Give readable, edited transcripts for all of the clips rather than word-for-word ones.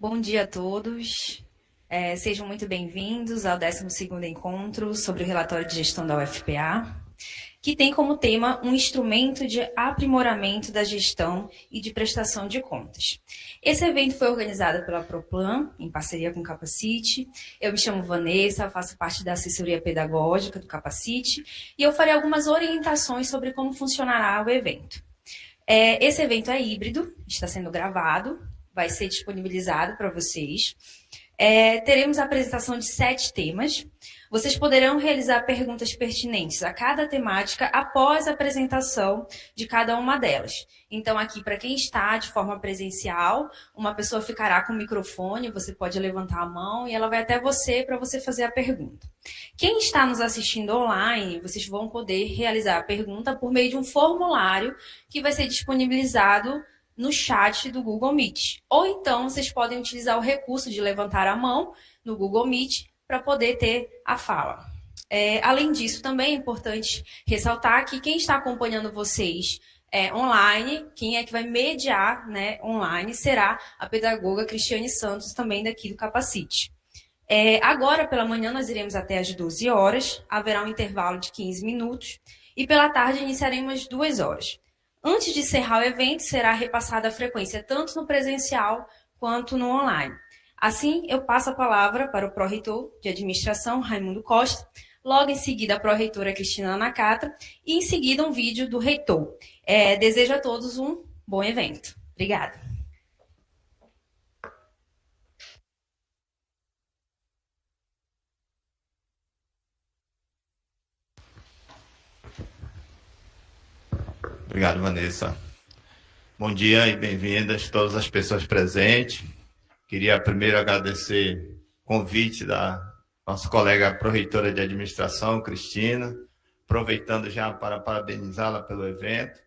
Bom dia a todos. Sejam muito bem-vindos ao 12º encontro sobre o relatório de gestão da UFPA, que tem como tema um instrumento de aprimoramento da gestão e de prestação de contas. Esse evento foi organizado pela Proplan, em parceria com o Capacite. Eu me chamo Vanessa, faço parte da assessoria pedagógica do Capacite, e eu farei algumas orientações sobre como funcionará o evento. Esse evento é híbrido, está sendo gravado, vai ser disponibilizado para vocês. Teremos a apresentação de 7 temas. Vocês poderão realizar perguntas pertinentes a cada temática após a apresentação de cada uma delas. Então, aqui, para quem está de forma presencial, uma pessoa ficará com o microfone, você pode levantar a mão e ela vai até você para você fazer a pergunta. Quem está nos assistindo online, vocês vão poder realizar a pergunta por meio de um formulário que vai ser disponibilizado no chat do Google Meet. Ou então, vocês podem utilizar o recurso de levantar a mão no Google Meet para poder ter a fala. Além disso, também é importante ressaltar que quem está acompanhando vocês online, quem é que vai mediar, né, online, será a pedagoga Cristiane Santos, também daqui do Capacite. Agora, pela manhã, nós iremos até às 12 horas, haverá um intervalo de 15 minutos, e pela tarde iniciaremos às 2 horas. Antes de encerrar o evento, será repassada a frequência tanto no presencial quanto no online. Assim, eu passo a palavra para o pró-reitor de administração, Raimundo Costa, logo em seguida a pró-reitora Cristina Nakata, e em seguida um vídeo do reitor. Desejo a todos um bom evento. Obrigada. Obrigado, Vanessa. Bom dia e bem-vindas todas as pessoas presentes. Queria primeiro agradecer o convite da nossa colega pró-reitora de administração, Cristina, aproveitando já para parabenizá-la pelo evento,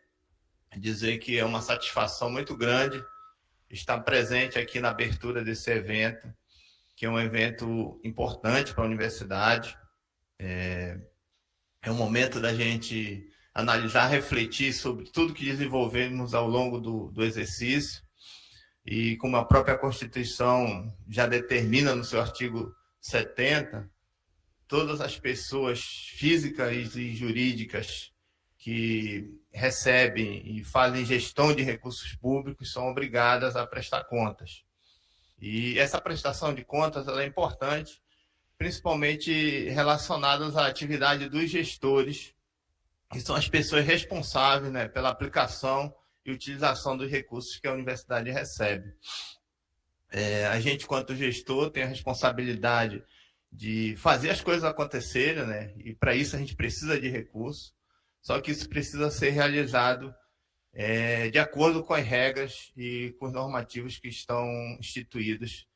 dizer que é uma satisfação muito grande estar presente aqui na abertura desse evento, que é um evento importante para a universidade. É um momento da gente analisar, refletir sobre tudo que desenvolvemos ao longo do exercício. E como a própria Constituição já determina no seu artigo 70, todas as pessoas físicas e jurídicas que recebem e fazem gestão de recursos públicos são obrigadas a prestar contas. E essa prestação de contas ela é importante, principalmente relacionadas à atividade dos gestores, que são as pessoas responsáveis, né, pela aplicação e utilização dos recursos que a universidade recebe. A gente, quanto gestor, tem a responsabilidade de fazer as coisas acontecerem, né, e para isso a gente precisa de recursos, só que isso precisa ser realizado de acordo com as regras e com os normativos que estão instituídos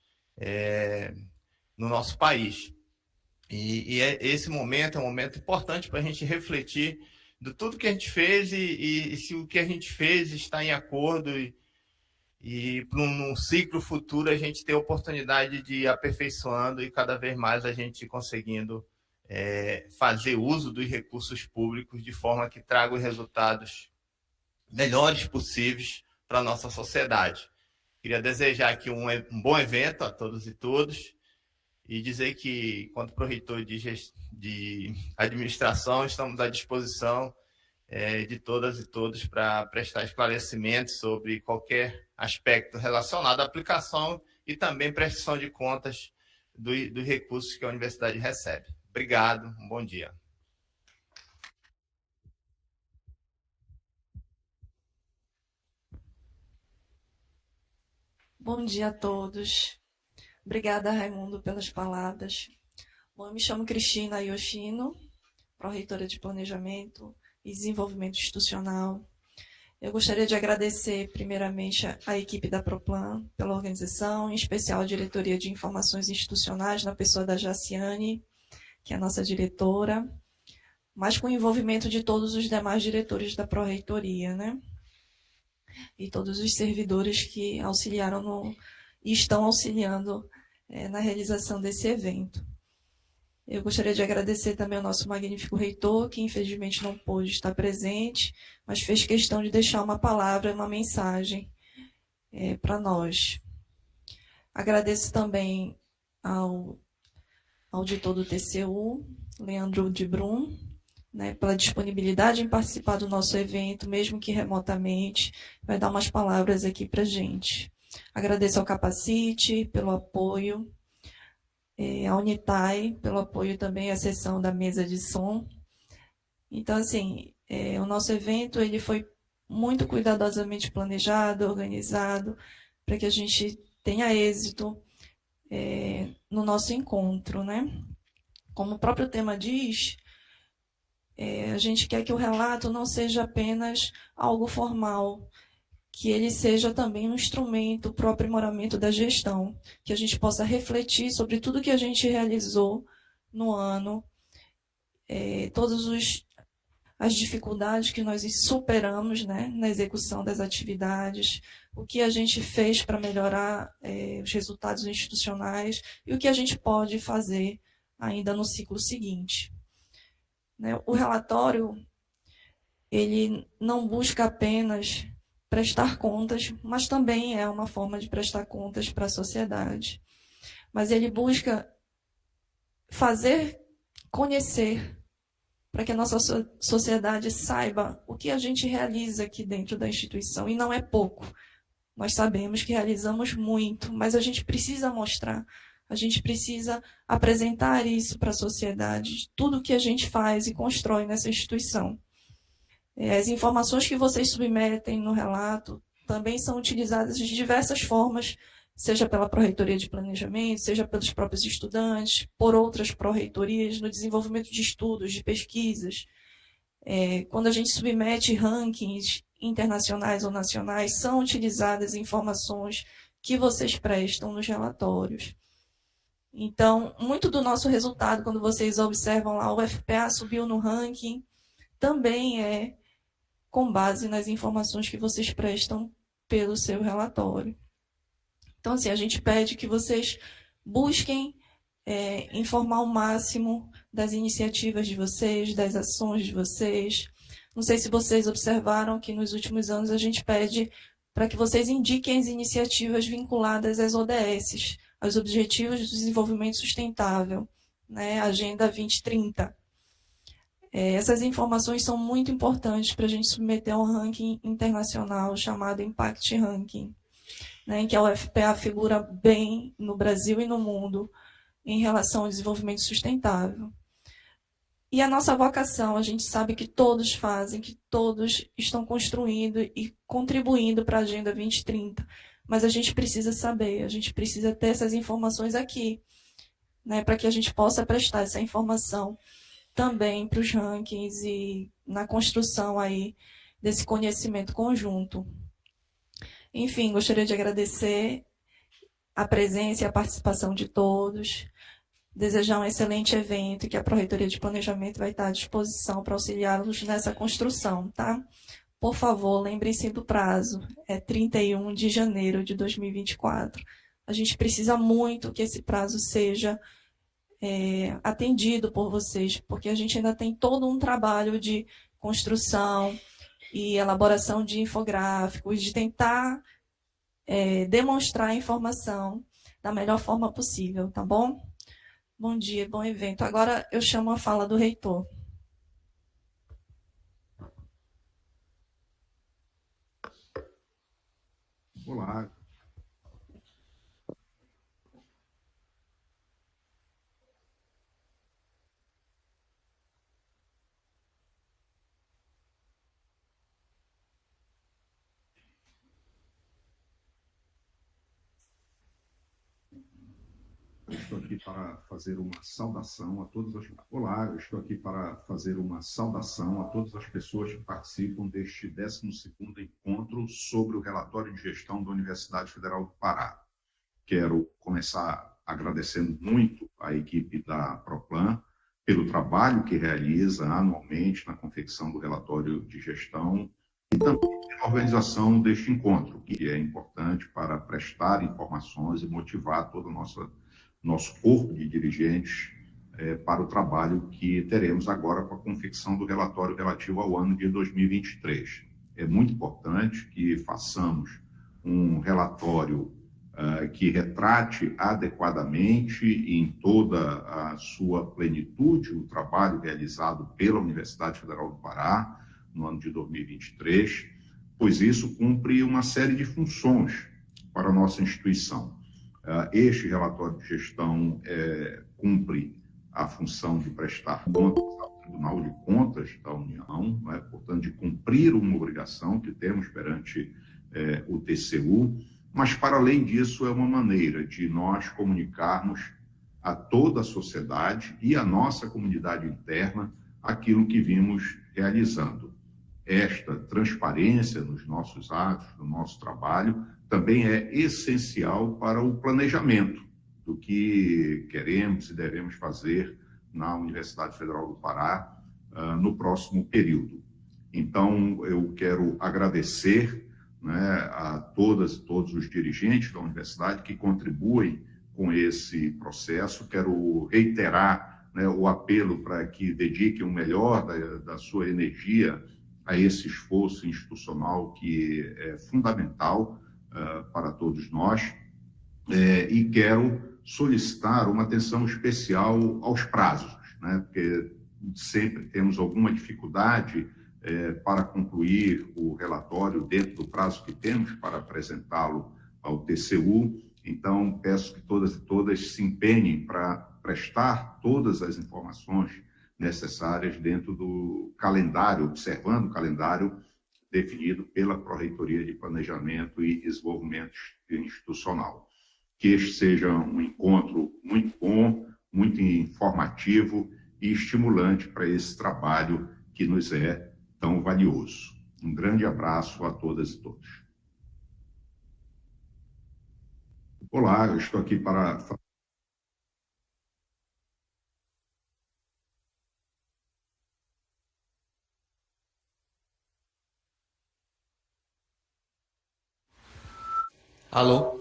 no nosso país. Esse momento é um momento importante para a gente refletir de tudo que a gente fez e se o que a gente fez está em acordo e para um ciclo futuro a gente ter a oportunidade de ir aperfeiçoando e cada vez mais a gente conseguindo fazer uso dos recursos públicos de forma que traga os resultados melhores possíveis para a nossa sociedade. Queria desejar aqui um bom evento a todos e todas e dizer que, quanto pró-reitor de administração, estamos à disposição de todas e todos para prestar esclarecimentos sobre qualquer aspecto relacionado à aplicação e também prestação de contas dos recursos que a universidade recebe. Obrigado, um bom dia. Bom dia a todos. Obrigada, Raimundo, pelas palavras. Bom, eu me chamo Cristina Yoshino, pró-reitora de Planejamento e Desenvolvimento Institucional. Eu gostaria de agradecer, primeiramente, a equipe da Proplan pela organização, em especial a Diretoria de Informações Institucionais, na pessoa da Jaciane, que é a nossa diretora, mas com o envolvimento de todos os demais diretores da pró-reitoria, né? E todos os servidores que auxiliaram e estão auxiliando na realização desse evento. Eu gostaria de agradecer também ao nosso magnífico reitor, que infelizmente não pôde estar presente, mas fez questão de deixar uma palavra, uma mensagem para nós. Agradeço também ao auditor do TCU, Leandro de Brum, né, pela disponibilidade em participar do nosso evento, mesmo que remotamente, vai dar umas palavras aqui para a gente. Agradeço ao Capacite pelo apoio, à Unitai pelo apoio também à sessão da mesa de som. Então, assim, o nosso evento ele foi muito cuidadosamente planejado, organizado, para que a gente tenha êxito no nosso encontro, né? Como o próprio tema diz, a gente quer que o relato não seja apenas algo formal, que ele seja também um instrumento para o aprimoramento da gestão, que a gente possa refletir sobre tudo que a gente realizou no ano, todas as dificuldades que nós superamos, né, na execução das atividades, o que a gente fez para melhorar os resultados institucionais e o que a gente pode fazer ainda no ciclo seguinte. Né? O relatório ele não busca apenas prestar contas, mas também é uma forma de prestar contas para a sociedade. Mas ele busca fazer conhecer, para que a nossa sociedade saiba o que a gente realiza aqui dentro da instituição, e não é pouco. Nós sabemos que realizamos muito, mas a gente precisa mostrar, a gente precisa apresentar isso para a sociedade, tudo que a gente faz e constrói nessa instituição. As informações que vocês submetem no relato também são utilizadas de diversas formas, seja pela Pró-Reitoria de Planejamento, seja pelos próprios estudantes, por outras pró-reitorias, no desenvolvimento de estudos, de pesquisas. Quando a gente submete rankings internacionais ou nacionais, são utilizadas informações que vocês prestam nos relatórios. Então, muito do nosso resultado, quando vocês observam lá, o FPA subiu no ranking, também é com base nas informações que vocês prestam pelo seu relatório. Então, assim, a gente pede que vocês busquem informar o máximo das iniciativas de vocês, das ações de vocês. Não sei se vocês observaram que nos últimos anos a gente pede para que vocês indiquem as iniciativas vinculadas às ODS, aos Objetivos de Desenvolvimento Sustentável, né, Agenda 2030. Essas informações são muito importantes para a gente submeter a um ranking internacional chamado Impact Ranking, né, em que a UFPA figura bem no Brasil e no mundo em relação ao desenvolvimento sustentável. E a nossa vocação, a gente sabe que todos fazem, que todos estão construindo e contribuindo para a Agenda 2030, mas a gente precisa saber, a gente precisa ter essas informações aqui, né, para que a gente possa prestar essa informação também para os rankings e na construção aí desse conhecimento conjunto. Enfim, gostaria de agradecer a presença e a participação de todos, desejar um excelente evento e que a Pró-Reitoria de Planejamento vai estar à disposição para auxiliá-los nessa construção, tá? Por favor, lembrem-se do prazo, é 31 de janeiro de 2024. A gente precisa muito que esse prazo seja atendido por vocês, porque a gente ainda tem todo um trabalho de construção e elaboração de infográficos, de tentar demonstrar a informação da melhor forma possível, tá bom? Bom dia, bom evento. Agora eu chamo a fala do reitor. Olá. Estou aqui para fazer uma saudação a todas as... Olá, eu estou aqui para fazer uma saudação a todas as pessoas que participam deste 12º encontro sobre o relatório de gestão da Universidade Federal do Pará. Quero começar agradecendo muito à equipe da Proplan pelo trabalho que realiza anualmente na confecção do relatório de gestão e também pela organização deste encontro, que é importante para prestar informações e motivar todo o nosso corpo de dirigentes para o trabalho que teremos agora com a confecção do relatório relativo ao ano de 2023. É muito importante que façamos um relatório que retrate adequadamente e em toda a sua plenitude o trabalho realizado pela Universidade Federal do Pará no ano de 2023, pois isso cumpre uma série de funções para a nossa instituição. Este relatório de gestão cumpre a função de prestar contas ao Tribunal de Contas da União, não é? Portanto, de cumprir uma obrigação que temos perante o TCU, mas, para além disso, é uma maneira de nós comunicarmos a toda a sociedade e a nossa comunidade interna aquilo que vimos realizando. Esta transparência nos nossos atos, no nosso trabalho, também é essencial para o planejamento do que queremos e devemos fazer na Universidade Federal do Pará no próximo período. Então, eu quero agradecer, né, a todas e todos os dirigentes da universidade que contribuem com esse processo. Quero reiterar, né, o apelo para que dediquem o melhor da sua energia a esse esforço institucional que é fundamental para todos nós, e quero solicitar uma atenção especial aos prazos, né, porque sempre temos alguma dificuldade para concluir o relatório dentro do prazo que temos para apresentá-lo ao TCU. Então, peço que todas e todas se empenhem para prestar todas as informações necessárias dentro do calendário, observando o calendário definido pela Pró-Reitoria de Planejamento e Desenvolvimento Institucional. Que este seja um encontro muito bom, muito informativo e estimulante para esse trabalho que nos é tão valioso. Um grande abraço a todas e todos. Olá, eu estou aqui para... Alô?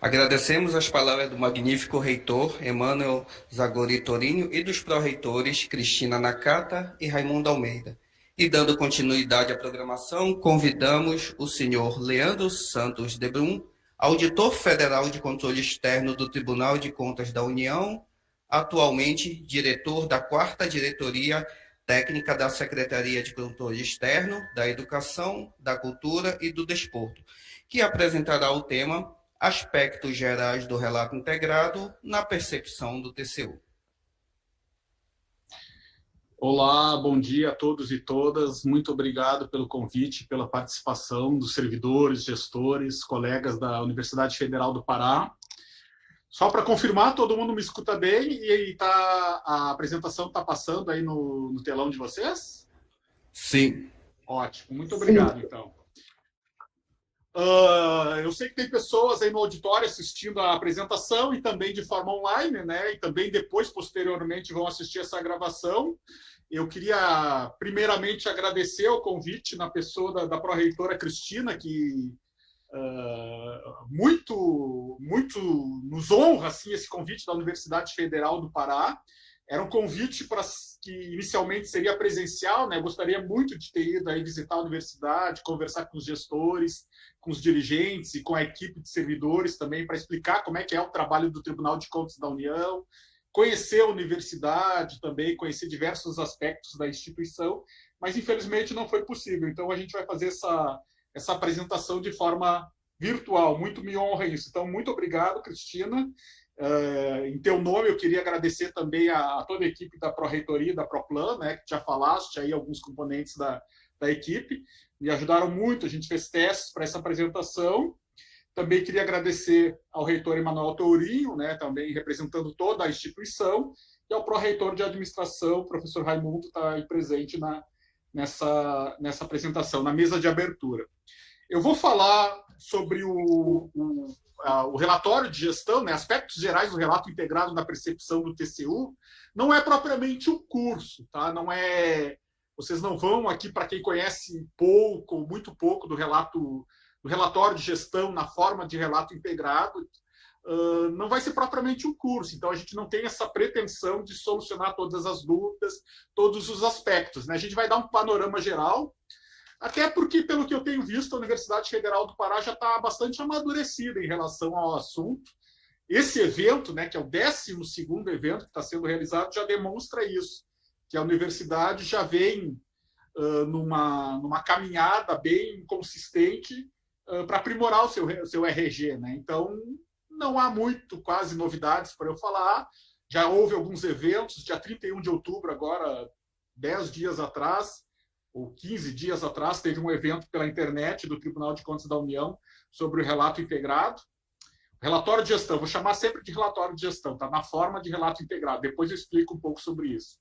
Agradecemos as palavras do magnífico reitor Emmanuel Zagori Torinho e dos pró-reitores Cristina Nakata e Raimundo Almeida. E dando continuidade à programação, convidamos o senhor Leandro Santos de Brum, auditor federal de controle externo do Tribunal de Contas da União, atualmente diretor da 4ª Diretoria Técnica da Secretaria de Controle Externo, da Educação, da Cultura e do Desporto, que apresentará o tema Aspectos Gerais do Relato Integrado na Percepção do TCU. Olá, bom dia a todos e todas. Muito obrigado pelo convite, pela participação dos servidores, gestores, colegas da Universidade Federal do Pará. Só para confirmar, todo mundo me escuta bem e a apresentação está passando aí no telão de vocês? Sim. Ótimo, muito obrigado, então. Eu sei que tem pessoas aí no auditório assistindo a apresentação e também de forma online, né? E também depois, posteriormente, vão assistir essa gravação. Eu queria, primeiramente, agradecer o convite na pessoa da pró-reitora Cristina, que muito nos honra assim, esse convite da Universidade Federal do Pará. Era um convite que inicialmente seria presencial, né? Gostaria muito de ter ido aí visitar a universidade, conversar com os gestores, com os dirigentes e com a equipe de servidores também para explicar como é que é o trabalho do Tribunal de Contas da União, conhecer a universidade também, conhecer diversos aspectos da instituição, mas infelizmente não foi possível. Então a gente vai fazer essa apresentação de forma virtual. Muito me honra isso. Então, muito obrigado, Cristina. Em teu nome, eu queria agradecer também a toda a equipe da Pró-Reitoria, da Proplan, né, que já falaste aí alguns componentes da equipe, me ajudaram muito, a gente fez testes para essa apresentação. Também queria agradecer ao reitor Emmanuel Tourinho, né, também representando toda a instituição, e ao pró-reitor de administração, o professor Raimundo, está aí presente nessa apresentação, na mesa de abertura. Eu vou falar sobre o relatório de gestão, né, aspectos gerais do relato integrado na percepção do TCU. Não é propriamente um curso, tá? Não é, vocês não vão aqui, para quem conhece pouco, muito pouco do relatório de gestão na forma de relato integrado, não vai ser propriamente um curso. Então a gente não tem essa pretensão de solucionar todas as dúvidas, todos os aspectos, né? A gente vai dar um panorama geral Até porque, pelo que eu tenho visto, a Universidade Federal do Pará já está bastante amadurecida em relação ao assunto. Esse evento, né, que é o 12º evento que está sendo realizado, já demonstra isso, que a universidade já vem numa caminhada bem consistente para aprimorar o seu RG. Né? Então, não há quase novidades para eu falar. Já houve alguns eventos, dia 31 de outubro, agora, 10 dias atrás, ou 15 dias atrás, teve um evento pela internet do Tribunal de Contas da União sobre o relato integrado. Relatório de gestão, vou chamar sempre de relatório de gestão, está na forma de relato integrado. Depois eu explico um pouco sobre isso.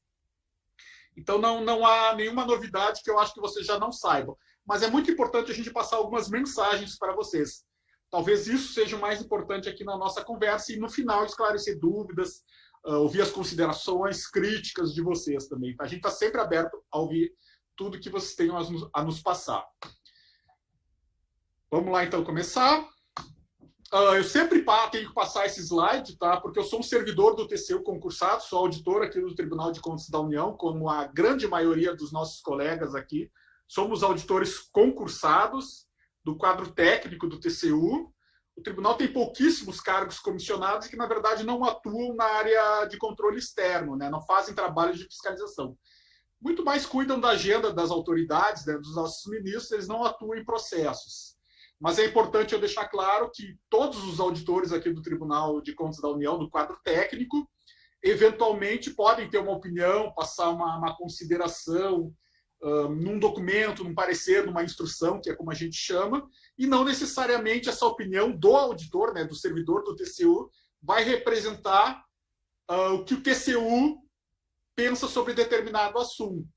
Então, não há nenhuma novidade que eu acho que vocês já não saibam. Mas é muito importante a gente passar algumas mensagens para vocês. Talvez isso seja o mais importante aqui na nossa conversa e, no final, esclarecer dúvidas, ouvir as considerações, críticas de vocês também. A gente está sempre aberto a ouvir tudo que vocês tenham a nos passar. Vamos lá, então, começar. Eu sempre tenho que passar esse slide, tá? Porque eu sou um servidor do TCU concursado, sou auditor aqui do Tribunal de Contas da União, como a grande maioria dos nossos colegas aqui. Somos auditores concursados do quadro técnico do TCU. O tribunal tem pouquíssimos cargos comissionados que, na verdade, não atuam na área de controle externo, né? Não fazem trabalhos de fiscalização. Muito mais cuidam da agenda das autoridades, né, dos nossos ministros, eles não atuam em processos. Mas é importante eu deixar claro que todos os auditores aqui do Tribunal de Contas da União, do quadro técnico, eventualmente podem ter uma opinião, passar uma consideração num documento, num parecer, numa instrução, que é como a gente chama, e não necessariamente essa opinião do auditor, né, do servidor do TCU, vai representar o que o TCU pensa sobre determinado assunto.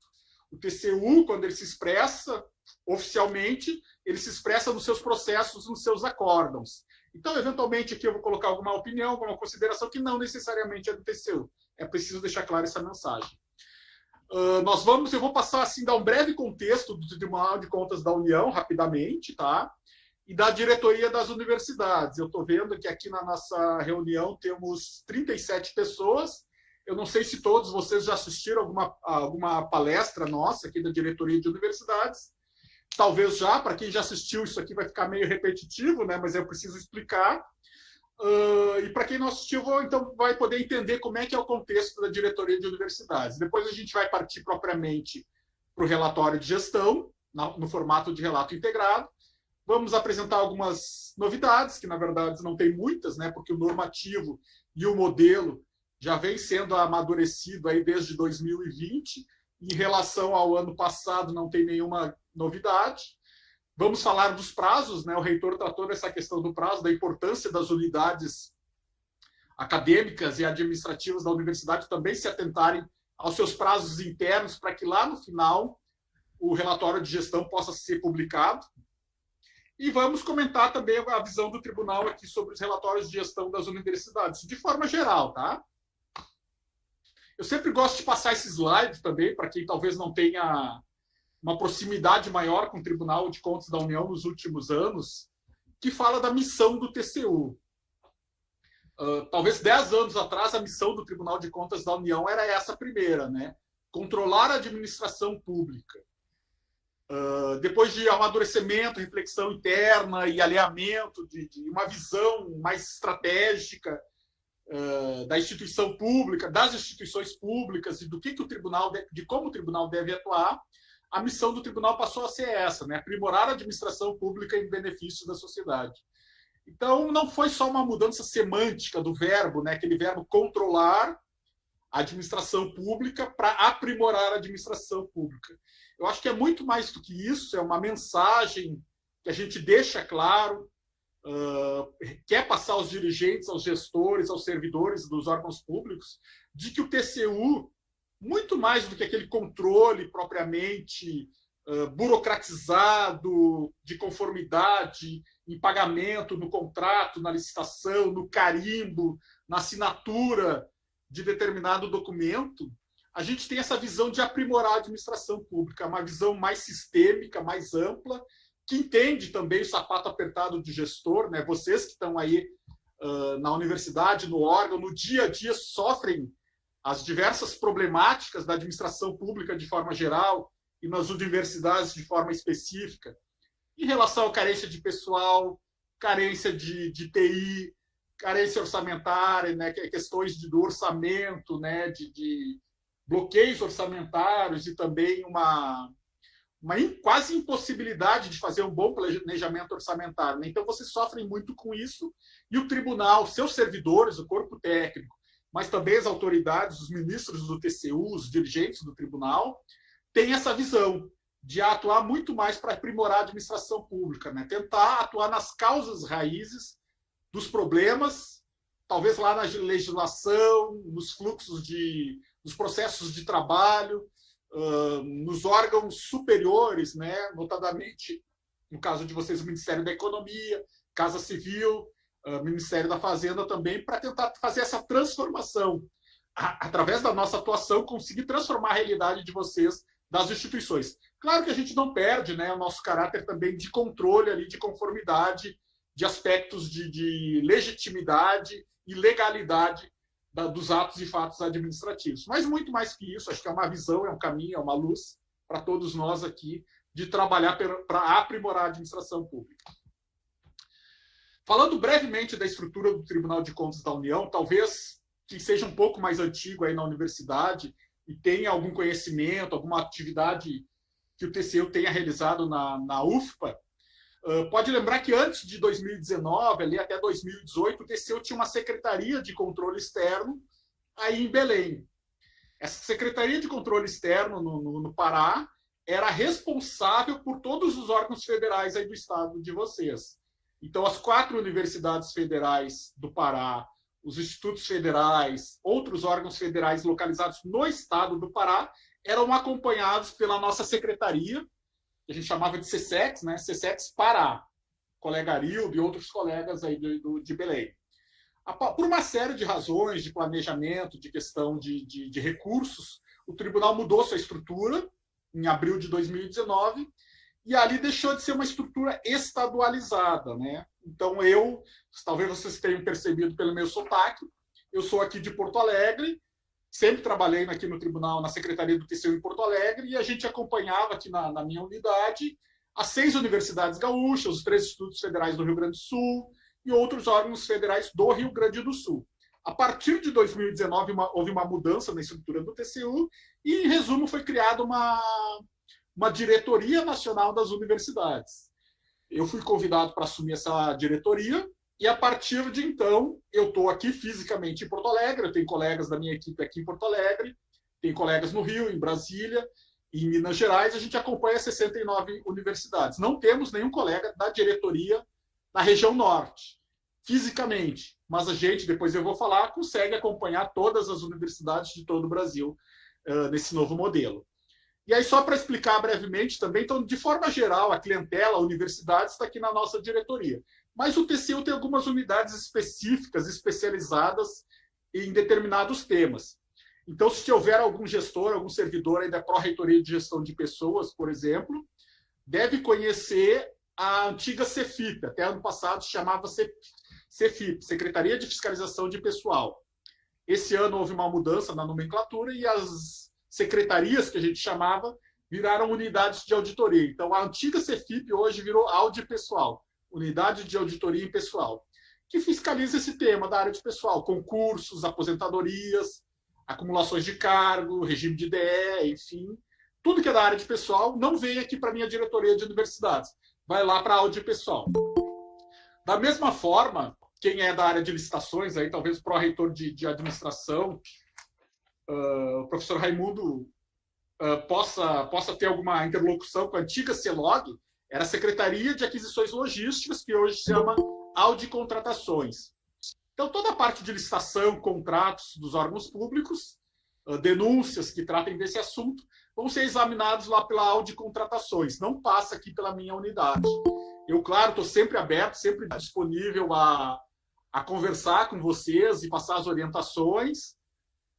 O TCU, quando ele se expressa oficialmente, ele se expressa nos seus processos, nos seus acórdãos. Então, eventualmente, aqui eu vou colocar alguma opinião, alguma consideração que não necessariamente é do TCU. É preciso deixar clara essa mensagem. Eu vou passar, assim, dar um breve contexto do Tribunal de Contas da União, rapidamente, tá? E da diretoria das universidades. Eu estou vendo que aqui na nossa reunião temos 37 pessoas. Eu não sei se todos vocês já assistiram alguma palestra nossa aqui da diretoria de universidades. Talvez já, para quem já assistiu, isso aqui vai ficar meio repetitivo, né? Mas eu preciso explicar. E para quem não assistiu, então vai poder entender como é que é o contexto da diretoria de universidades. Depois a gente vai partir propriamente para o relatório de gestão, no formato de relato integrado. Vamos apresentar algumas novidades, que na verdade não tem muitas, né? Porque o normativo e o modelo já vem sendo amadurecido aí desde 2020. Em relação ao ano passado, não tem nenhuma novidade. Vamos falar dos prazos, né? O reitor tratou dessa questão do prazo, da importância das unidades acadêmicas e administrativas da universidade também se atentarem aos seus prazos internos para que lá no final o relatório de gestão possa ser publicado. E vamos comentar também a visão do tribunal aqui sobre os relatórios de gestão das universidades, de forma geral, tá? Eu sempre gosto de passar esse slide também, para quem talvez não tenha uma proximidade maior com o Tribunal de Contas da União nos últimos anos, que fala da missão do TCU. Talvez 10 anos atrás, a missão do Tribunal de Contas da União era essa primeira, né? Controlar a administração pública. Depois de amadurecimento, reflexão interna e alinhamento de uma visão mais estratégica da instituição pública, das instituições públicas e do que o tribunal, de como o tribunal deve atuar, a missão do tribunal passou a ser essa, né? Aprimorar a administração pública em benefício da sociedade. Então, não foi só uma mudança semântica do verbo, né? Aquele verbo controlar a administração pública para aprimorar a administração pública. Eu acho que é muito mais do que isso, é uma mensagem que a gente deixa claro, quer passar aos dirigentes, aos gestores, aos servidores dos órgãos públicos, de que o TCU, muito mais do que aquele controle propriamente burocratizado, de conformidade, em pagamento, no contrato, na licitação, no carimbo, na assinatura de determinado documento, a gente tem essa visão de aprimorar a administração pública, uma visão mais sistêmica, mais ampla, que entende também o sapato apertado de gestor, né? Vocês que estão aí na universidade, no órgão, no dia a dia, sofrem as diversas problemáticas da administração pública de forma geral e nas universidades de forma específica, em relação à carência de pessoal, carência de TI, carência orçamentária, né, questões do orçamento, né, de bloqueios orçamentários e também uma quase impossibilidade de fazer um bom planejamento orçamentário. Né? Então, vocês sofrem muito com isso e o tribunal, seus servidores, o corpo técnico, mas também as autoridades, os ministros do TCU, os dirigentes do tribunal, têm essa visão de atuar muito mais para aprimorar a administração pública, né? Tentar atuar nas causas raízes dos problemas, talvez lá na legislação, nos fluxos nos processos de trabalho, nos órgãos superiores, né? Notadamente, no caso de vocês, o Ministério da Economia, Casa Civil, Ministério da Fazenda também, para tentar fazer essa transformação, através da nossa atuação, conseguir transformar a realidade de vocês, das instituições. Claro que a gente não perde, né, o nosso caráter também de controle, ali, de conformidade, de aspectos de legitimidade e legalidade dos atos e fatos administrativos. Mas muito mais que isso, acho que é uma visão, é um caminho, é uma luz para todos nós aqui de trabalhar para aprimorar a administração pública. Falando brevemente da estrutura do Tribunal de Contas da União, talvez quem seja um pouco mais antigo aí na universidade e tenha algum conhecimento, alguma atividade que o TCU tenha realizado na UFPA, pode lembrar que antes de 2019, ali até 2018, o TCU tinha uma secretaria de controle externo aí em Belém. Essa secretaria de controle externo no Pará era responsável por todos os órgãos federais aí do estado de vocês. Então, as 4 universidades federais do Pará, os institutos federais, outros órgãos federais localizados no estado do Pará, eram acompanhados pela nossa secretaria, que a gente chamava de CSEX, né? CSEX Pará, colega Arildo e outros colegas aí de Belém. Por uma série de razões, de planejamento, de questão de recursos, o tribunal mudou sua estrutura em abril de 2019 e ali deixou de ser uma estrutura estadualizada, né? Então, talvez vocês tenham percebido pelo meu sotaque, eu sou aqui de Porto Alegre, sempre trabalhei aqui no tribunal, na Secretaria do TCU em Porto Alegre, e a gente acompanhava aqui na minha unidade as 6 universidades gaúchas, os 3 institutos federais do Rio Grande do Sul e outros órgãos federais do Rio Grande do Sul. A partir de 2019, houve uma mudança na estrutura do TCU e, em resumo, foi criada uma diretoria nacional das universidades. Eu fui convidado para assumir essa diretoria e, a partir de então, eu estou aqui fisicamente em Porto Alegre, eu tenho colegas da minha equipe aqui em Porto Alegre, tenho colegas no Rio, em Brasília, em Minas Gerais, a gente acompanha 69 universidades. Não temos nenhum colega da diretoria na região norte, fisicamente, mas a gente, depois eu vou falar, consegue acompanhar todas as universidades de todo o Brasil nesse novo modelo. E aí, só para explicar brevemente também, então, de forma geral, a clientela, a universidade está aqui na nossa diretoria. Mas o TCU tem algumas unidades específicas, especializadas em determinados temas. Então, se houver algum gestor, algum servidor aí da Pró-Reitoria de Gestão de Pessoas, por exemplo, deve conhecer a antiga Cefip, até ano passado se chamava Cefip, Secretaria de Fiscalização de Pessoal. Esse ano houve uma mudança na nomenclatura e as secretarias, que a gente chamava, viraram unidades de auditoria. Então, a antiga Cefip hoje virou Audi Pessoal, Unidade de Auditoria em Pessoal, que fiscaliza esse tema da área de pessoal, concursos, aposentadorias, acumulações de cargo, regime de DE, enfim, tudo que é da área de pessoal não vem aqui para a minha diretoria de universidades, vai lá para a Audi Pessoal. Da mesma forma, quem é da área de licitações, aí, talvez o pró-reitor de administração, o professor Raimundo possa ter alguma interlocução com a antiga CELOG, era a Secretaria de Aquisições Logísticas, que hoje se chama Audi Contratações. Então, toda a parte de licitação, contratos dos órgãos públicos, denúncias que tratem desse assunto, vão ser examinados lá pela Audi Contratações, não passa aqui pela minha unidade. Eu, claro, estou sempre aberto, sempre disponível a conversar com vocês e passar as orientações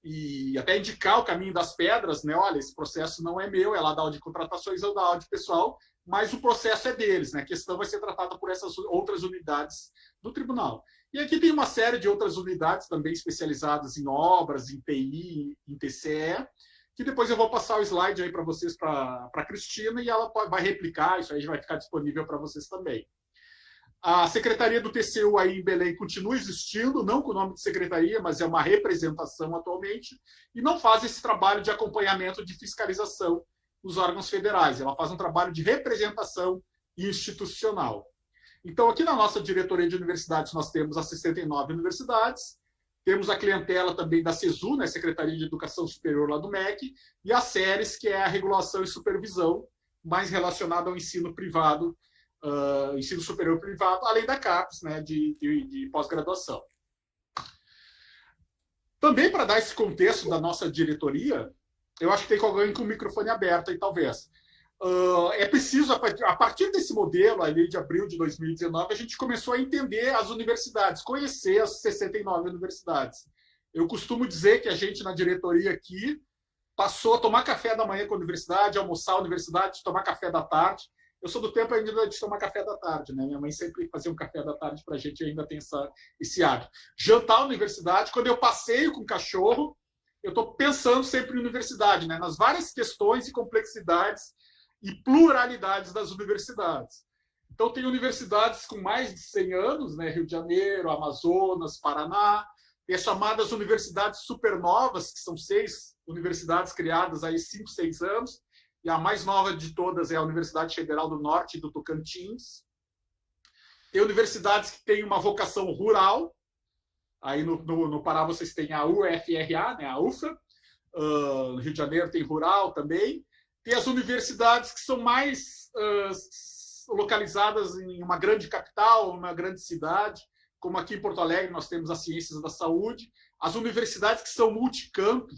e até indicar o caminho das pedras, né? Olha, esse processo não é meu, é lá da Audi Contratações ou da Audi Pessoal, mas o processo é deles, né? A questão vai ser tratada por essas outras unidades do tribunal. E aqui tem uma série de outras unidades também especializadas em obras, em TI, em TCE, que depois eu vou passar o slide aí para vocês, para a Cristina, e ela vai replicar, isso aí vai ficar disponível para vocês também. A Secretaria do TCU aí em Belém continua existindo, não com o nome de secretaria, mas é uma representação atualmente, e não faz esse trabalho de acompanhamento de fiscalização nos órgãos federais. Ela faz um trabalho de representação institucional. Então, aqui na nossa diretoria de universidades, nós temos as 69 universidades, temos a clientela também da CESU, né, Secretaria de Educação Superior lá do MEC, e a SERES, que é a regulação e supervisão, mais relacionada ao ensino privado, ensino superior privado, além da CAPES, né, de pós-graduação. Também, para dar esse contexto da nossa diretoria, eu acho que tem alguém com o microfone aberto aí, talvez. É preciso, a partir desse modelo, ali de abril de 2019, a gente começou a entender as universidades, conhecer as 69 universidades. Eu costumo dizer que a gente, na diretoria aqui, passou a tomar café da manhã com a universidade, almoçar a universidade, tomar café da tarde. Eu sou do tempo ainda de tomar café da tarde, né? Minha mãe sempre fazia um café da tarde para a gente, ainda tem esse hábito. Jantar na universidade, quando eu passeio com o cachorro, eu estou pensando sempre em universidade, né? Nas várias questões e complexidades e pluralidades das universidades. Então, tem universidades com mais de 100 anos, né? Rio de Janeiro, Amazonas, Paraná, tem as chamadas universidades supernovas, que são 6 universidades criadas há 5, 6 anos, e a mais nova de todas é a Universidade Federal do Norte do Tocantins. Tem universidades que têm uma vocação rural. Aí no Pará vocês têm a UFRA, né, a UFRA. No Rio de Janeiro tem rural também. Tem as universidades que são mais localizadas em uma grande capital, uma grande cidade, como aqui em Porto Alegre nós temos as Ciências da Saúde. As universidades que são multicamp,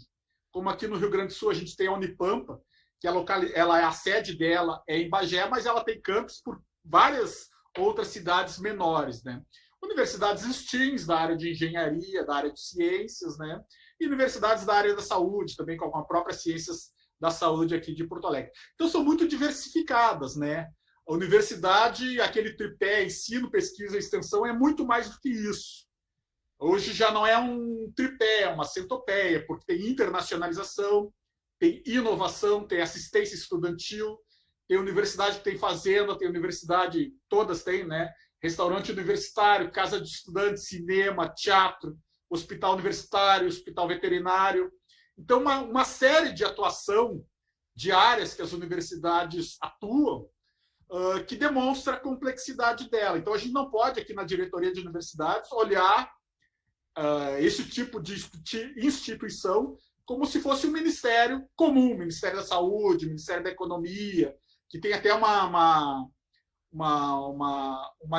como aqui no Rio Grande do Sul a gente tem a Unipampa, que a sede dela é em Bagé, mas ela tem campus por várias outras cidades menores, né? Universidades STEAMs da área de engenharia, da área de ciências, né? E universidades da área da saúde, também com a própria Ciências da Saúde aqui de Porto Alegre. Então, são muito diversificadas, né? A universidade, aquele tripé, ensino, pesquisa e extensão, é muito mais do que isso. Hoje já não é um tripé, é uma centopeia, porque tem internacionalização, tem inovação, tem assistência estudantil, tem universidade que tem fazenda, tem universidade, todas têm, né? Restaurante universitário, casa de estudantes, cinema, teatro, hospital universitário, hospital veterinário. Então, uma série de atuação de áreas que as universidades atuam, que demonstra a complexidade dela. Então, a gente não pode, aqui na diretoria de universidades, olhar esse tipo de instituição como se fosse um ministério comum, Ministério da Saúde, Ministério da Economia, que tem até uma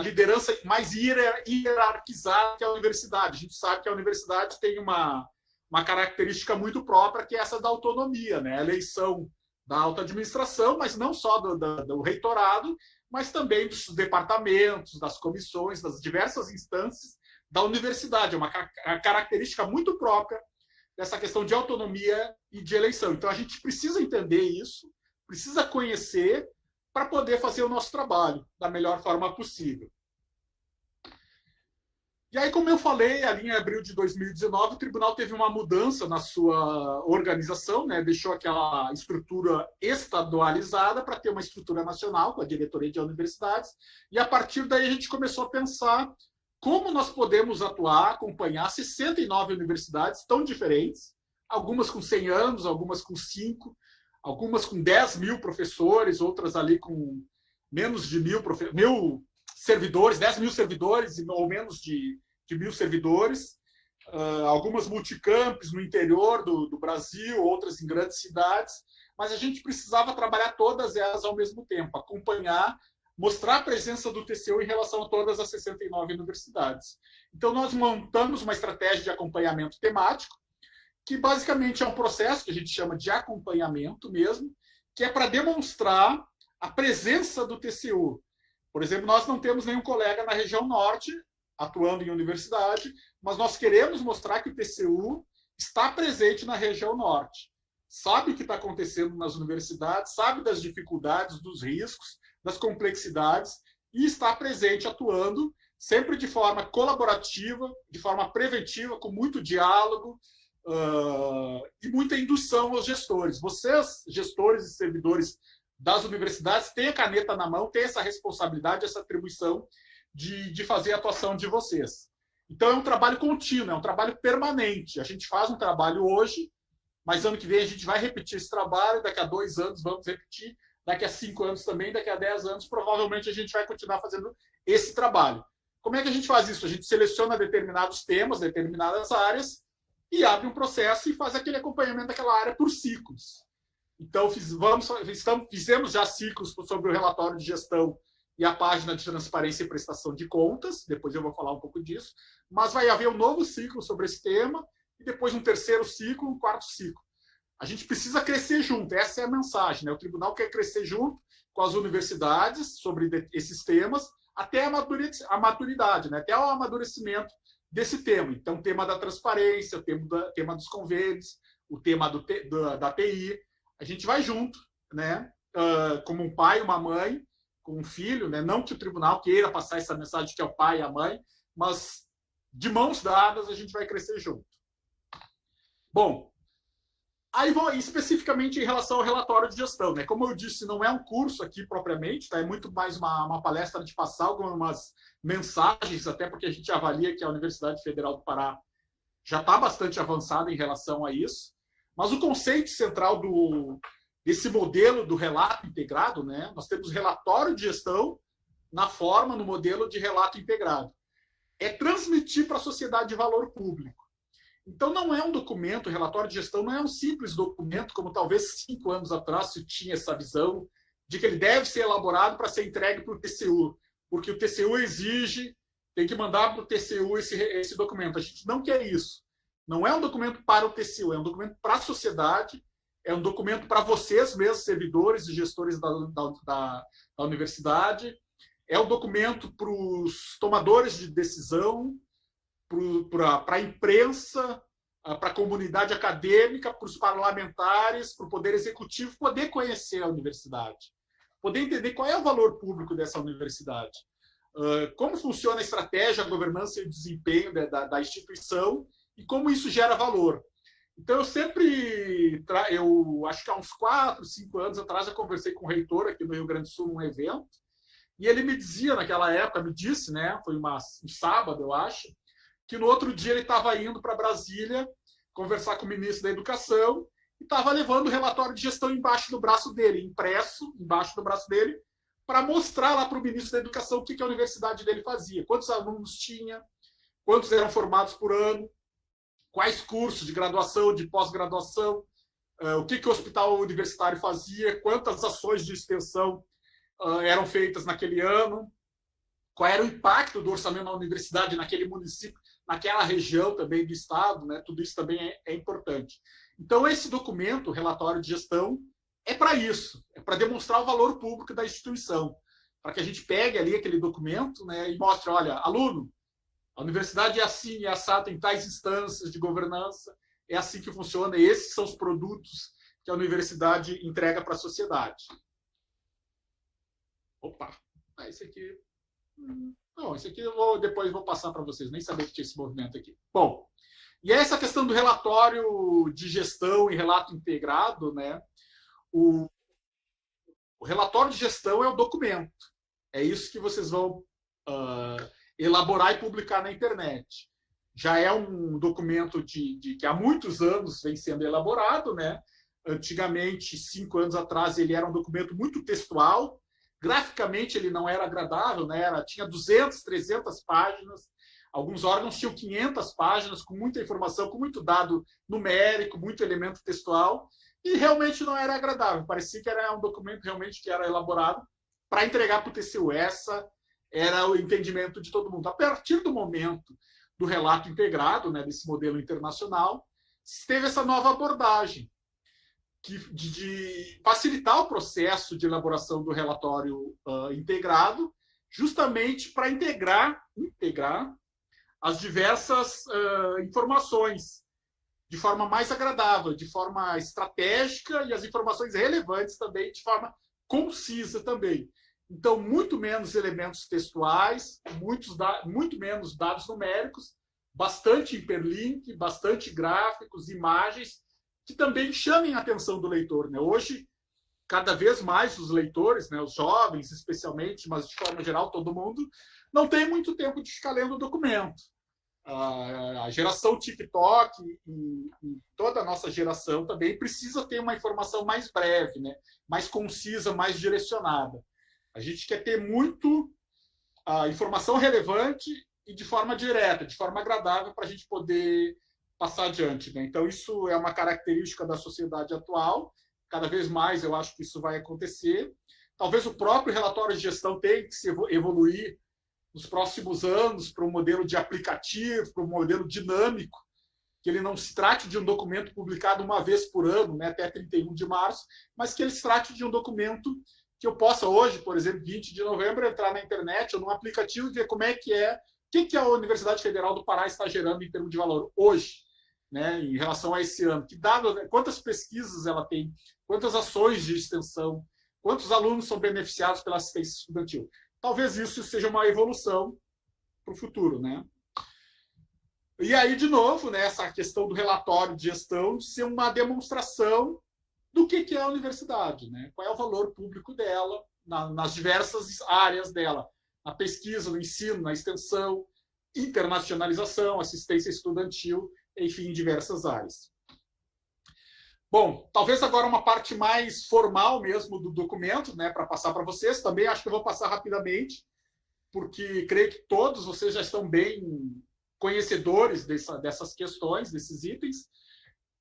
liderança mais hierarquizada que a universidade. A gente sabe que a universidade tem uma característica muito própria, que é essa da autonomia, né? A eleição da alta administração, mas não só do reitorado, mas também dos departamentos, das comissões, das diversas instâncias da universidade. É uma característica muito própria dessa questão de autonomia e de eleição. Então, a gente precisa entender isso, precisa conhecer para poder fazer o nosso trabalho da melhor forma possível. E aí, como eu falei, ali em abril de 2019, o tribunal teve uma mudança na sua organização, né? Deixou aquela estrutura estadualizada para ter uma estrutura nacional, com a diretoria de universidades, e a partir daí a gente começou a pensar como nós podemos atuar, acompanhar 69 universidades tão diferentes, algumas com 100 anos, algumas com 5, algumas com 10 mil professores, outras ali com menos de 1.000 servidores, 10 mil servidores ou menos de 1.000 servidores, algumas multicampos no interior do Brasil, outras em grandes cidades, mas a gente precisava trabalhar todas elas ao mesmo tempo, acompanhar, mostrar a presença do TCU em relação a todas as 69 universidades. Então, nós montamos uma estratégia de acompanhamento temático, que basicamente é um processo que a gente chama de acompanhamento mesmo, que é para demonstrar a presença do TCU. Por exemplo, nós não temos nenhum colega na região norte atuando em universidade, mas nós queremos mostrar que o TCU está presente na região norte, sabe o que está acontecendo nas universidades, sabe das dificuldades, dos riscos, das complexidades, e está presente atuando sempre de forma colaborativa, de forma preventiva, com muito diálogo, e muita indução aos gestores. Vocês, gestores e servidores das universidades, têm a caneta na mão, têm essa responsabilidade, essa atribuição de fazer a atuação de vocês. Então, é um trabalho contínuo, é um trabalho permanente. A gente faz um trabalho hoje, mas ano que vem a gente vai repetir esse trabalho, daqui a 2 anos vamos repetir, daqui a 5 anos também, daqui a 10 anos, provavelmente a gente vai continuar fazendo esse trabalho. Como é que a gente faz isso? A gente seleciona determinados temas, determinadas áreas, e abre um processo e faz aquele acompanhamento daquela área por ciclos. Então, fizemos já ciclos sobre o relatório de gestão e a página de transparência e prestação de contas, depois eu vou falar um pouco disso, mas vai haver um novo ciclo sobre esse tema, e depois um terceiro ciclo, um quarto ciclo. A gente precisa crescer junto, essa é a mensagem, né? O tribunal quer crescer junto com as universidades sobre esses temas, até a maturidade, né? Até o amadurecimento desse tema. Então, o tema da transparência, o tema dos convênios, o tema da TI, a gente vai junto, né? Como um pai, uma mãe, com um filho, né? Não que o tribunal queira passar essa mensagem que é o pai e a mãe, mas de mãos dadas a gente vai crescer junto. Bom, aí vou especificamente em relação ao relatório de gestão, né? Como eu disse, não é um curso aqui propriamente, tá? É muito mais uma palestra de passar algumas mensagens, até porque a gente avalia que a Universidade Federal do Pará já está bastante avançada em relação a isso. Mas o conceito central desse modelo do relato integrado, né? Nós temos relatório de gestão no modelo de relato integrado. É transmitir para a sociedade valor público. Então, não é um documento, o relatório de gestão não é um simples documento, como talvez 5 anos atrás se tinha essa visão de que ele deve ser elaborado para ser entregue para o TCU, porque o TCU exige, tem que mandar para o TCU esse documento. A gente não quer isso. Não é um documento para o TCU, é um documento para a sociedade, é um documento para vocês mesmos, servidores e gestores da universidade, é um documento para os tomadores de decisão, para a imprensa, para a comunidade acadêmica, para os parlamentares, para o Poder Executivo poder conhecer a universidade, poder entender qual é o valor público dessa universidade, como funciona a estratégia, a governança e o desempenho da instituição e como isso gera valor. Então, eu acho que há uns 4, 5 anos atrás, eu conversei com o reitor aqui no Rio Grande do Sul num evento, e ele me dizia naquela época, né, foi um sábado, eu acho, que no outro dia ele estava indo para Brasília conversar com o ministro da Educação e estava levando o relatório de gestão embaixo do braço dele, impresso embaixo do braço dele, para mostrar lá para o ministro da Educação o que a universidade dele fazia, quantos alunos tinha, quantos eram formados por ano, quais cursos de graduação, de pós-graduação, o que o hospital universitário fazia, quantas ações de extensão eram feitas naquele ano, qual era o impacto do orçamento da universidade naquele município, naquela região também do estado, né? Tudo isso também é importante. Então, esse documento, o relatório de gestão, é para isso, é para demonstrar o valor público da instituição, para que a gente pegue ali aquele documento, né, e mostre, olha, aluno, a universidade é assim, é assado, tem tais instâncias de governança, é assim que funciona, esses são os produtos que a universidade entrega para a sociedade. Opa, esse aqui... Não, esse aqui depois vou passar para vocês, nem sabia que tinha esse movimento aqui. Bom, e essa questão do relatório de gestão e relato integrado, né? O relatório de gestão é o documento. É isso que vocês vão elaborar e publicar na internet. Já é um documento que há muitos anos vem sendo elaborado, né? Antigamente, 5 anos atrás, ele era um documento muito textual. Graficamente ele não era agradável, né? Tinha 200, 300 páginas, alguns órgãos tinham 500 páginas, com muita informação, com muito dado numérico, muito elemento textual, e realmente não era agradável, parecia que era um documento realmente que era elaborado para entregar para o TCU. Essa era o entendimento de todo mundo. A partir do momento do relato integrado, né, desse modelo internacional, teve essa nova abordagem, de facilitar o processo de elaboração do relatório integrado, justamente para integrar as diversas informações de forma mais agradável, de forma estratégica, e as informações relevantes também de forma concisa também. Então, muito menos elementos textuais, muito menos dados numéricos, bastante hiperlink, bastante gráficos, imagens, que também chamem a atenção do leitor, né? Hoje, cada vez mais os leitores, né, os jovens especialmente, mas de forma geral todo mundo, não tem muito tempo de ficar lendo o documento. A geração TikTok e toda a nossa geração também precisa ter uma informação mais breve, né? Mais concisa, mais direcionada. A gente quer ter muito informação relevante e de forma direta, de forma agradável, para a gente poder passar adiante, né? Então, isso é uma característica da sociedade atual. Cada vez mais eu acho que isso vai acontecer. Talvez o próprio relatório de gestão tenha que se evoluir nos próximos anos para um modelo de aplicativo, para um modelo dinâmico, que ele não se trate de um documento publicado uma vez por ano, né, até 31 de março, mas que ele se trate de um documento que eu possa hoje, por exemplo, 20 de novembro, entrar na internet ou num aplicativo e ver como é que o que a Universidade Federal do Pará está gerando em termos de valor hoje, né, em relação a esse ano. Quantas pesquisas ela tem, quantas ações de extensão, quantos alunos são beneficiados pela assistência estudantil. Talvez isso seja uma evolução para o futuro, né? E aí, de novo, né, essa questão do relatório de gestão ser uma demonstração do que é a universidade, né? Qual é o valor público dela, nas diversas áreas dela, na pesquisa, no ensino, na extensão, internacionalização, assistência estudantil, enfim, em diversas áreas. Bom, talvez agora uma parte mais formal mesmo do documento, né, para passar para vocês. Também acho que eu vou passar rapidamente, porque creio que todos vocês já estão bem conhecedores dessas questões, desses itens.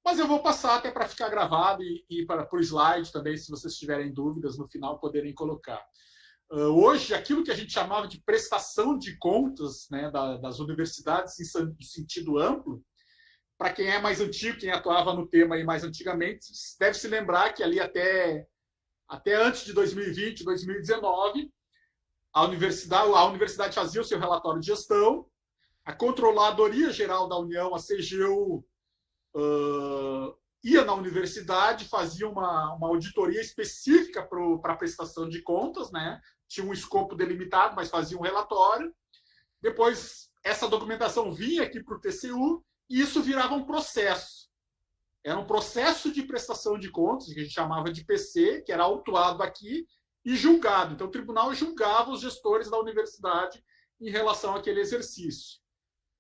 Mas eu vou passar até para ficar gravado e para o slide também, se vocês tiverem dúvidas no final, poderem colocar. Hoje, aquilo que a gente chamava de prestação de contas, né, das universidades em sentido amplo, para quem é mais antigo, quem atuava no tema aí mais antigamente, deve se lembrar que ali até antes de 2020, 2019, a universidade fazia o seu relatório de gestão, a Controladoria Geral da União, a CGU, ia na universidade, fazia uma auditoria específica para a prestação de contas, né? Tinha um escopo delimitado, mas fazia um relatório. Depois, essa documentação vinha aqui para o TCU, e isso virava um processo. Era um processo de prestação de contas, que a gente chamava de PC, que era autuado aqui e julgado. Então, o tribunal julgava os gestores da universidade em relação àquele exercício.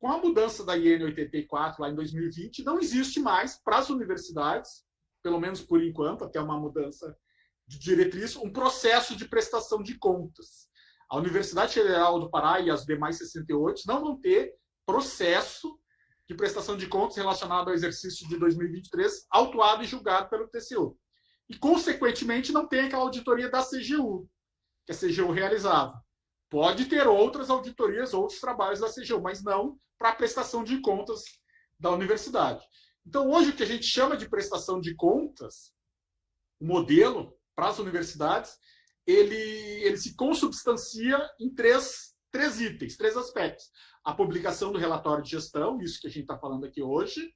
Com a mudança da IN 84, lá em 2020, não existe mais para as universidades, pelo menos por enquanto, até uma mudança de diretriz, um processo de prestação de contas. A Universidade Federal do Pará e as demais 68 não vão ter processo de prestação de contas relacionado ao exercício de 2023, autuado e julgado pelo TCU. E, consequentemente, não tem aquela auditoria da CGU, que a CGU realizava. Pode ter outras auditorias, outros trabalhos da CGU, mas não para a prestação de contas da universidade. Então, hoje, o que a gente chama de prestação de contas, o modelo para as universidades, ele se consubstancia em três itens, três aspectos. A publicação do relatório de gestão, isso que a gente está falando aqui hoje,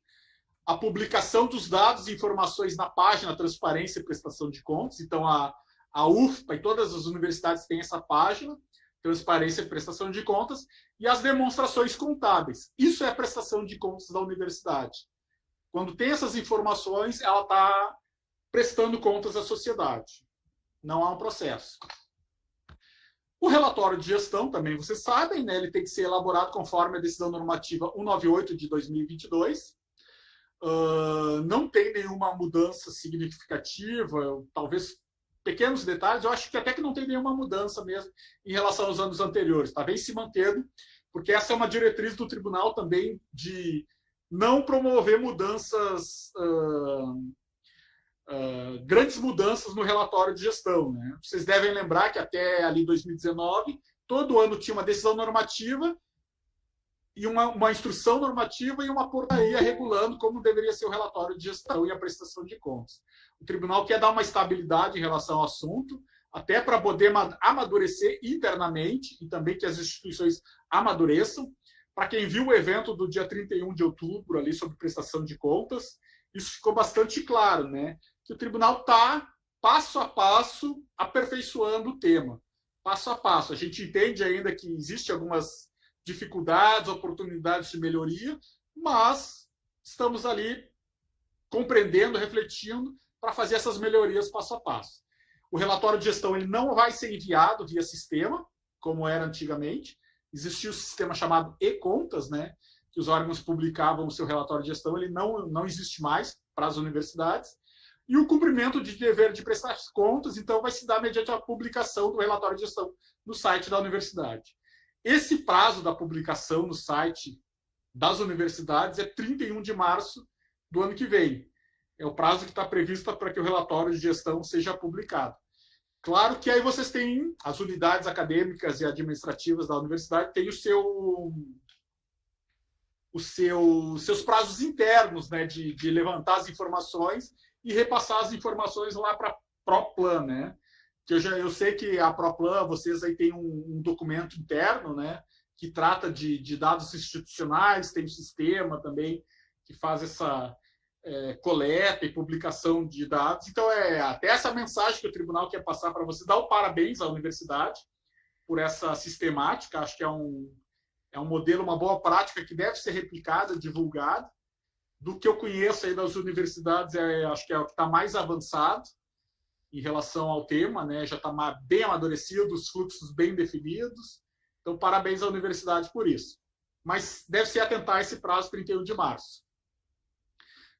a publicação dos dados e informações na página Transparência e Prestação de Contas. Então, a UFPA e todas as universidades têm essa página, Transparência e Prestação de Contas, e as demonstrações contábeis. Isso é a prestação de contas da universidade. Quando tem essas informações, ela está prestando contas à sociedade. Não há um processo. O relatório de gestão, também vocês sabem, né, ele tem que ser elaborado conforme a decisão normativa 198 de 2022. Não tem nenhuma mudança significativa, talvez pequenos detalhes. Eu acho que até que não tem nenhuma mudança mesmo em relação aos anos anteriores. Está bem se mantendo, porque essa é uma diretriz do tribunal também de não promover mudanças, grandes mudanças no relatório de gestão, né? Vocês devem lembrar que até ali 2019, todo ano tinha uma decisão normativa e uma instrução normativa e uma portaria regulando como deveria ser o relatório de gestão e a prestação de contas. O tribunal quer dar uma estabilidade em relação ao assunto, até para poder amadurecer internamente e também que as instituições amadureçam. Para quem viu o evento do dia 31 de outubro ali sobre prestação de contas, isso ficou bastante claro, né? Que o tribunal está, passo a passo, aperfeiçoando o tema. Passo a passo. A gente entende ainda que existem algumas dificuldades, oportunidades de melhoria, mas estamos ali compreendendo, refletindo para fazer essas melhorias passo a passo. O relatório de gestão ele não vai ser enviado via sistema, como era antigamente. Existia o sistema chamado e-contas, né, que os órgãos publicavam o seu relatório de gestão, ele não existe mais para as universidades. E o cumprimento de dever de prestar contas, então, vai se dar mediante a publicação do relatório de gestão no site da universidade. Esse prazo da publicação no site das universidades é 31 de março do ano que vem. É o prazo que está previsto para que o relatório de gestão seja publicado. Claro que aí vocês têm as unidades acadêmicas e administrativas da universidade, têm seus prazos internos, né, de levantar as informações e repassar as informações lá para a ProPlan, né? Que eu sei que a ProPlan, vocês aí têm um documento interno, né, que trata de dados institucionais, tem um sistema também que faz essa coleta e publicação de dados. Então, até essa mensagem que o tribunal quer passar para você, dar o parabéns à universidade por essa sistemática. Acho que é um modelo, uma boa prática que deve ser replicada, divulgada. Do que eu conheço aí das universidades, acho que é o que está mais avançado em relação ao tema, né? Já está bem amadurecido, os fluxos bem definidos. Então, parabéns à universidade por isso. Mas deve-se atentar a esse prazo 31 de março.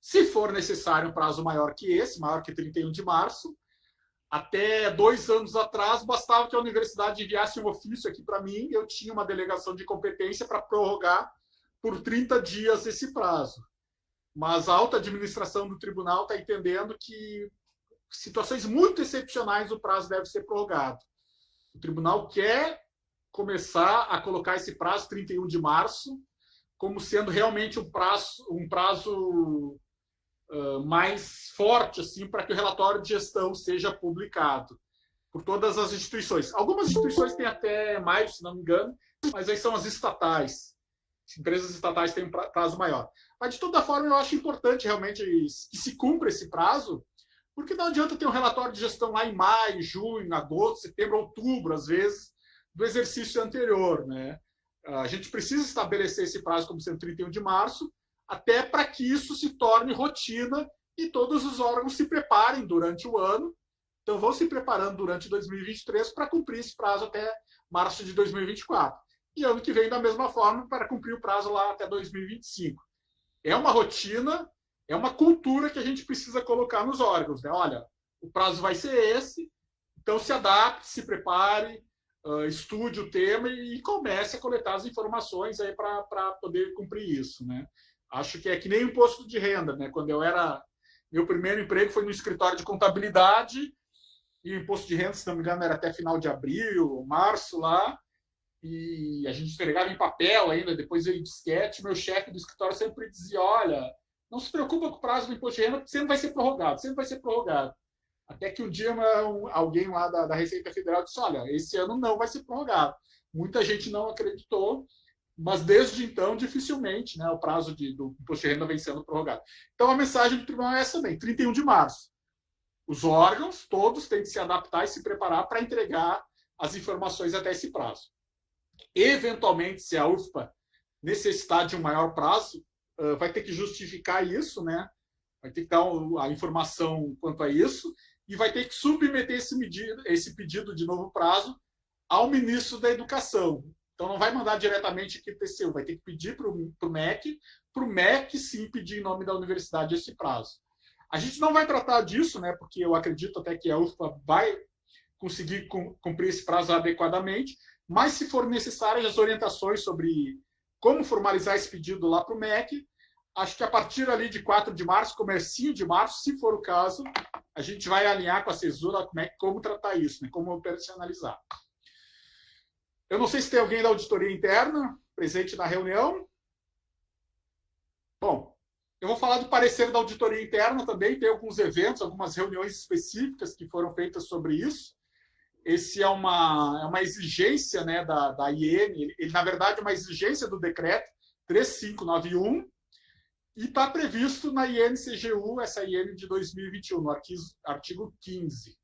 Se for necessário um prazo maior que esse, maior que 31 de março, até 2 anos atrás, bastava que a universidade enviasse um ofício aqui para mim, eu tinha uma delegação de competência para prorrogar por 30 dias esse prazo. Mas a alta administração do tribunal está entendendo que situações muito excepcionais o prazo deve ser prorrogado. O tribunal quer começar a colocar esse prazo 31 de março como sendo realmente um prazo mais forte, assim, para que o relatório de gestão seja publicado por todas as instituições. Algumas instituições têm até mais, se não me engano, mas aí são as estatais. As empresas estatais têm um prazo maior. Mas, de toda forma, eu acho importante realmente que se cumpra esse prazo, porque não adianta ter um relatório de gestão lá em maio, junho, agosto, setembro, outubro, às vezes, do exercício anterior, né? A gente precisa estabelecer esse prazo como sendo 31 de março, até para que isso se torne rotina e todos os órgãos se preparem durante o ano. Então, vão se preparando durante 2023 para cumprir esse prazo até março de 2024. E ano que vem, da mesma forma, para cumprir o prazo lá até 2025. É uma rotina, é uma cultura que a gente precisa colocar nos órgãos, né? Olha, o prazo vai ser esse, então se adapte, se prepare, estude o tema e comece a coletar as informações aí para poder cumprir isso, né? Acho que é que nem o imposto de renda, né? Quando meu primeiro emprego foi no escritório de contabilidade e o imposto de renda, se não me engano, era até final de abril, março lá, e a gente entregava em papel ainda, depois veio disquete. Meu chefe do escritório sempre dizia: olha, não se preocupa com o prazo do imposto de renda, porque sempre vai ser prorrogado, sempre vai ser prorrogado. Até que um dia alguém lá da Receita Federal disse: olha, esse ano não vai ser prorrogado. Muita gente não acreditou, mas desde então, dificilmente, né, o prazo do imposto de renda vem sendo prorrogado. Então, a mensagem do tribunal é essa também, 31 de março. Os órgãos todos têm que se adaptar e se preparar para entregar as informações até esse prazo. Eventualmente, se a UFPA necessitar de um maior prazo, vai ter que justificar isso, né? Vai ter que dar a informação quanto a isso e vai ter que submeter esse pedido de novo prazo ao ministro da Educação. Então, não vai mandar diretamente aqui para o TCU, vai ter que pedir para o MEC sim pedir em nome da universidade esse prazo. A gente não vai tratar disso, né? Porque eu acredito até que a UFPA vai conseguir cumprir esse prazo adequadamente, mas se for necessárias as orientações sobre como formalizar esse pedido lá para o MEC, acho que a partir ali de 4 de março, comecinho de março, se for o caso, a gente vai alinhar com a CESUR, como tratar isso, né? Como operacionalizar. Eu não sei se tem alguém da auditoria interna presente na reunião. Bom, eu vou falar do parecer da auditoria interna também, tem alguns eventos, algumas reuniões específicas que foram feitas sobre isso. Esse é uma exigência, né, da IN, ele, na verdade, é uma exigência do decreto 3591, e está previsto na IN-CGU, essa IN de 2021, no artigo 15.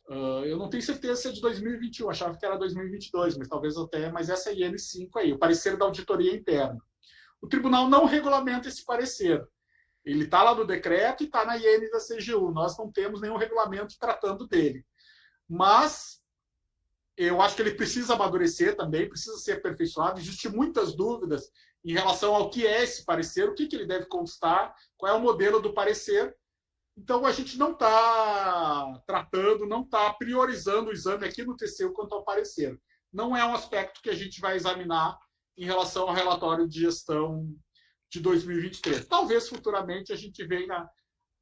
Eu não tenho certeza se é de 2021, achava que era 2022, mas talvez até, mas essa é IN5 aí, o parecer da auditoria interna. O tribunal não regulamenta esse parecer. Ele está lá no decreto e está na IN da CGU. Nós não temos nenhum regulamento tratando dele. Mas eu acho que ele precisa amadurecer também, precisa ser aperfeiçoado. Existem muitas dúvidas em relação ao que é esse parecer, o que ele deve constar, qual é o modelo do parecer. Então, a gente não está tratando, não está priorizando o exame aqui no TCU quanto ao parecer. Não é um aspecto que a gente vai examinar em relação ao relatório de gestão de 2023. Talvez futuramente a gente venha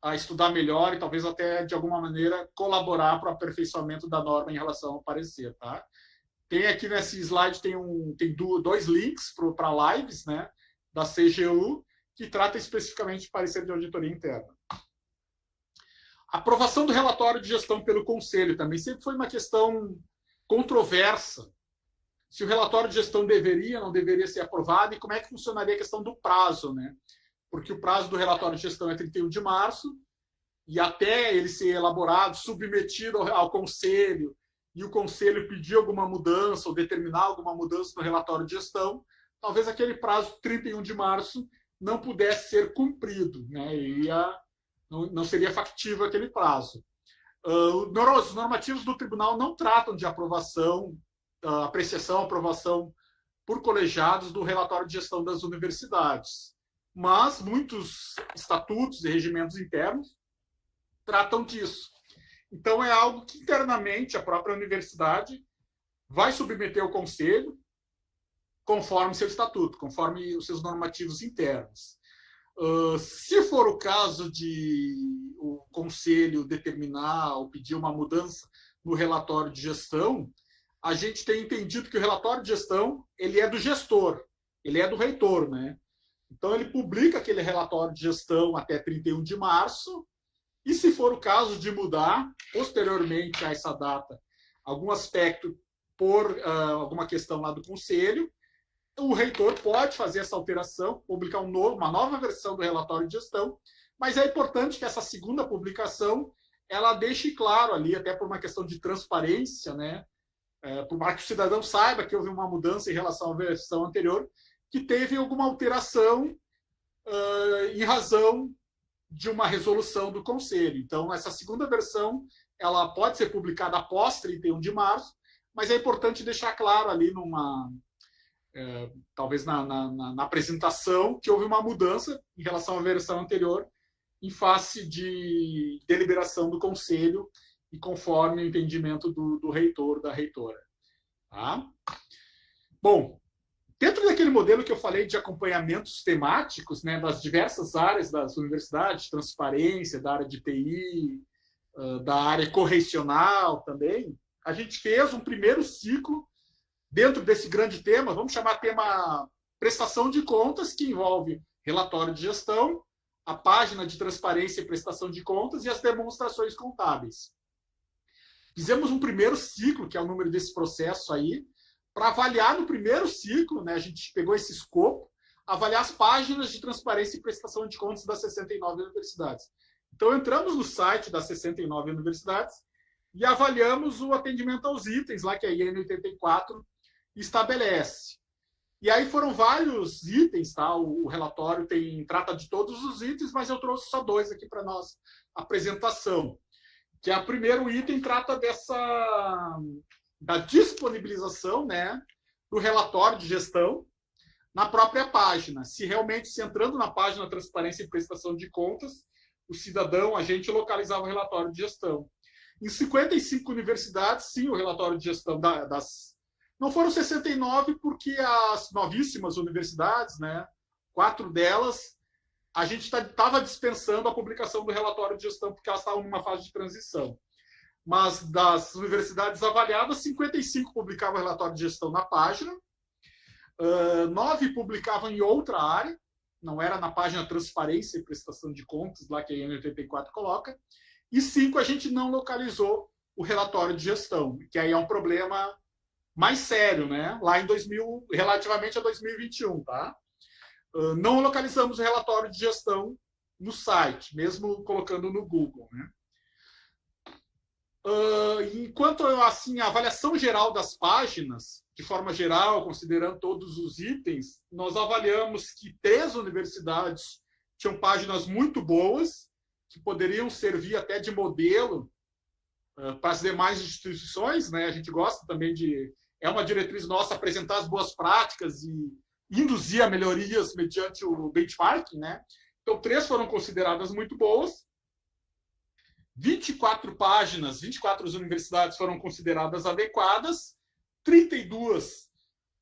a estudar melhor e talvez até, de alguma maneira, colaborar para o aperfeiçoamento da norma em relação ao parecer. Tá? Tem aqui nesse slide, tem 2 links para lives, né, da CGU, que trata especificamente de parecer de auditoria interna. Aprovação do relatório de gestão pelo Conselho também sempre foi uma questão controversa. Se o relatório de gestão deveria ou não deveria ser aprovado e como é que funcionaria a questão do prazo, né? Porque o prazo do relatório de gestão é 31 de março e até ele ser elaborado, submetido ao Conselho e o Conselho pedir alguma mudança ou determinar alguma mudança no relatório de gestão, talvez aquele prazo 31 de março não pudesse ser cumprido, né? Não seria factível aquele prazo. Os normativos do tribunal não tratam de aprovação, aprovação por colegiados do relatório de gestão das universidades. Mas muitos estatutos e regimentos internos tratam disso. Então, é algo que internamente a própria universidade vai submeter ao conselho conforme seu estatuto, conforme os seus normativos internos. Se for o caso de o conselho determinar ou pedir uma mudança no relatório de gestão, a gente tem entendido que o relatório de gestão ele é do gestor, ele é do reitor, né? Então, ele publica aquele relatório de gestão até 31 de março, e se for o caso de mudar, posteriormente a essa data, algum aspecto por alguma questão lá do conselho, o reitor pode fazer essa alteração, publicar uma nova versão do relatório de gestão, mas é importante que essa segunda publicação ela deixe claro ali, até por uma questão de transparência, né? Para que o cidadão saiba que houve uma mudança em relação à versão anterior, que teve alguma alteração em razão de uma resolução do Conselho. Então, essa segunda versão ela pode ser publicada após 31 de março, mas é importante deixar claro ali talvez na apresentação, que houve uma mudança em relação à versão anterior, em face de deliberação do Conselho e conforme o entendimento do reitor, da reitora. Tá? Bom, dentro daquele modelo que eu falei de acompanhamentos temáticos, né, das diversas áreas das universidades, transparência, da área de TI, da área correcional também, a gente fez um primeiro ciclo dentro desse grande tema, vamos chamar tema prestação de contas, que envolve relatório de gestão, a página de transparência e prestação de contas e as demonstrações contábeis. Fizemos um primeiro ciclo, que é o número desse processo aí, para avaliar no primeiro ciclo, né, a gente pegou esse escopo, avaliar as páginas de transparência e prestação de contas das 69 universidades. Então, entramos no site das 69 universidades e avaliamos o atendimento aos itens, lá que a IN 84 estabelece. E aí foram vários itens, tá? O relatório trata de todos os itens, mas eu trouxe só 2 aqui para nossa apresentação. Que é o primeiro item, trata da disponibilização, né, do relatório de gestão na própria página. Se realmente, entrando na página Transparência e Prestação de Contas, o cidadão, a gente localizava o relatório de gestão. Em 55 universidades, sim, o relatório de gestão não foram 69 porque as novíssimas universidades, né, 4 delas, a gente estava dispensando a publicação do relatório de gestão porque elas estavam numa fase de transição. Mas das universidades avaliadas, 55 publicavam relatório de gestão na página, 9 publicavam em outra área, não era na página Transparência e Prestação de Contas, lá que a IN 84 coloca, e 5 a gente não localizou o relatório de gestão, que aí é um problema mais sério, né? Lá em relativamente a 2021, tá? Não localizamos o relatório de gestão no site, mesmo colocando no Google, né? Enquanto assim, a avaliação geral das páginas, de forma geral, considerando todos os itens, nós avaliamos que 3 universidades tinham páginas muito boas, que poderiam servir até de modelo para as demais instituições, né? A gente gosta também de... É uma diretriz nossa apresentar as boas práticas e induzir a melhorias mediante o benchmarking, né? Então, 3 foram consideradas muito boas. 24 páginas, 24 universidades foram consideradas adequadas, 32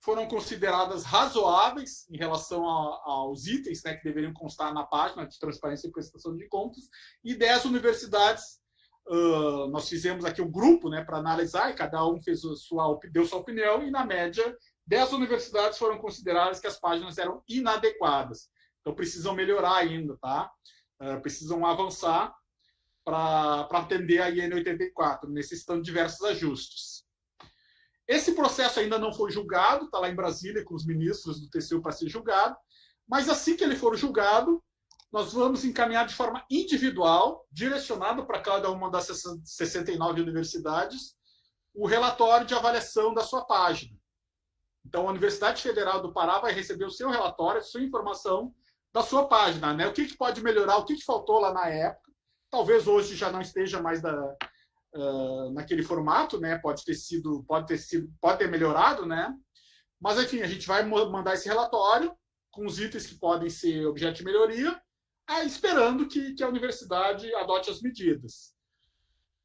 foram consideradas razoáveis em relação aos itens, né, que deveriam constar na página de transparência e prestação de contas, e 10 universidades, nós fizemos aqui um grupo, né, para analisar, e cada um deu sua opinião, e na média, 10 universidades foram consideradas que as páginas eram inadequadas. Então, precisam melhorar ainda, tá? Precisam avançar para atender a IN 84, necessitando de diversos ajustes. Esse processo ainda não foi julgado, está lá em Brasília com os ministros do TCU para ser julgado, mas assim que ele for julgado, nós vamos encaminhar de forma individual, direcionado para cada uma das 69 universidades, o relatório de avaliação da sua página. Então, a Universidade Federal do Pará vai receber o seu relatório, a sua informação da sua página, né? O que pode melhorar, o que faltou lá na época. Talvez hoje já não esteja mais naquele formato, né? Pode ter melhorado, né? Mas, enfim, a gente vai mandar esse relatório com os itens que podem ser objeto de melhoria, esperando que a universidade adote as medidas.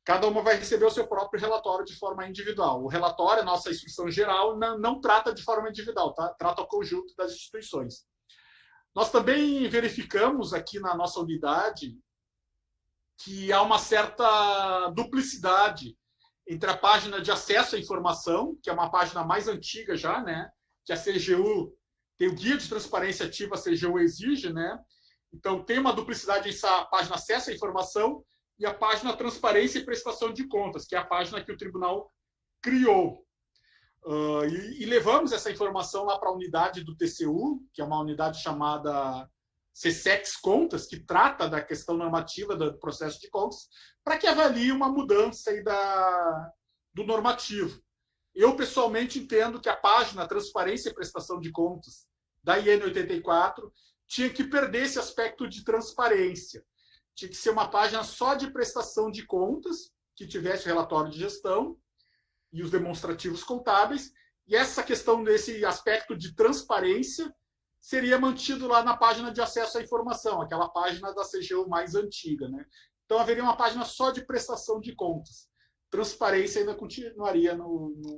Cada uma vai receber o seu próprio relatório de forma individual. O relatório, a nossa instrução geral, não trata de forma individual, tá? Trata o conjunto das instituições. Nós também verificamos aqui na nossa unidade que há uma certa duplicidade entre a página de acesso à informação, que é uma página mais antiga já, né? Que a CGU tem o guia de transparência ativa, a CGU exige, né? Então, tem uma duplicidade entre a página acesso à informação e a página transparência e prestação de contas, que é a página que o tribunal criou. E levamos essa informação lá para a unidade do TCU, que é uma unidade chamada CSEX Contas, que trata da questão normativa do processo de contas, para que avalie uma mudança aí do normativo. Eu, pessoalmente, entendo que a página Transparência e Prestação de Contas da IN 84 tinha que perder esse aspecto de transparência. Tinha que ser uma página só de prestação de contas, que tivesse o relatório de gestão e os demonstrativos contábeis, e essa questão desse aspecto de transparência seria mantido lá na página de acesso à informação, aquela página da CGU mais antiga, né? Então, haveria uma página só de prestação de contas. Transparência ainda continuaria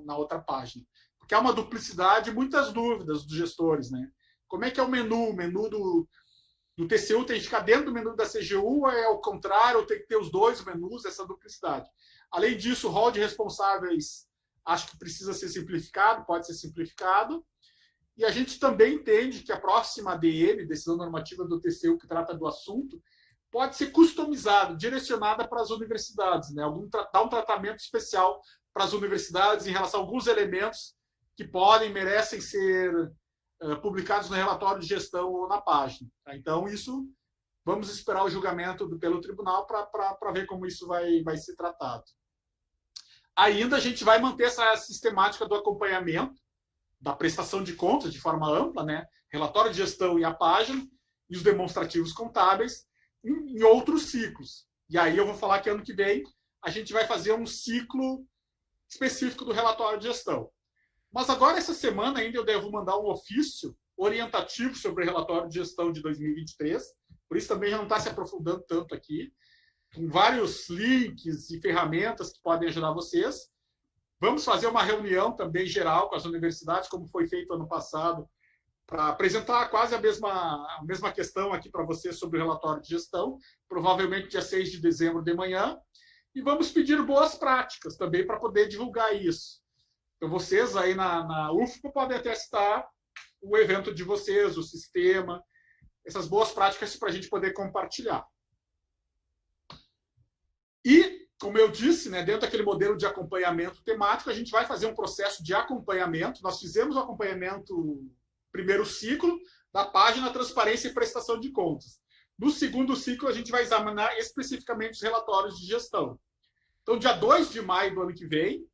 na outra página. Porque há uma duplicidade e muitas dúvidas dos gestores, né? Como é que é o menu? O menu do TCU tem que ficar dentro do menu da CGU, ou é ao contrário, ou tem que ter os dois menus, essa duplicidade. Além disso, o rol de responsáveis acho que precisa ser simplificado, pode ser simplificado. E a gente também entende que a próxima ADM, decisão normativa do TCU, que trata do assunto, pode ser customizada, direcionada para as universidades, né? Dar um tratamento especial para as universidades em relação a alguns elementos que merecem ser publicados no relatório de gestão ou na página. Tá? Então, isso, vamos esperar o julgamento pelo tribunal para ver como isso vai ser tratado. Ainda a gente vai manter essa sistemática do acompanhamento, da prestação de contas de forma ampla, né? Relatório de gestão e a página, e os demonstrativos contábeis, em outros ciclos. E aí eu vou falar que ano que vem a gente vai fazer um ciclo específico do relatório de gestão. Mas agora, essa semana, ainda eu devo mandar um ofício orientativo sobre o relatório de gestão de 2023, por isso também já não está se aprofundando tanto aqui, com vários links e ferramentas que podem ajudar vocês. Vamos fazer uma reunião também geral com as universidades, como foi feito ano passado, para apresentar quase a mesma questão aqui para vocês sobre o relatório de gestão, provavelmente dia 6 de dezembro de manhã, e vamos pedir boas práticas também para poder divulgar isso. Então, vocês aí na UFPA podem até citar o evento de vocês, o sistema, essas boas práticas para a gente poder compartilhar. E, como eu disse, né, dentro daquele modelo de acompanhamento temático, a gente vai fazer um processo de acompanhamento. Nós fizemos o acompanhamento primeiro ciclo da página Transparência e Prestação de Contas. No segundo ciclo, a gente vai examinar especificamente os relatórios de gestão. Então, dia 2 de maio do ano que vem,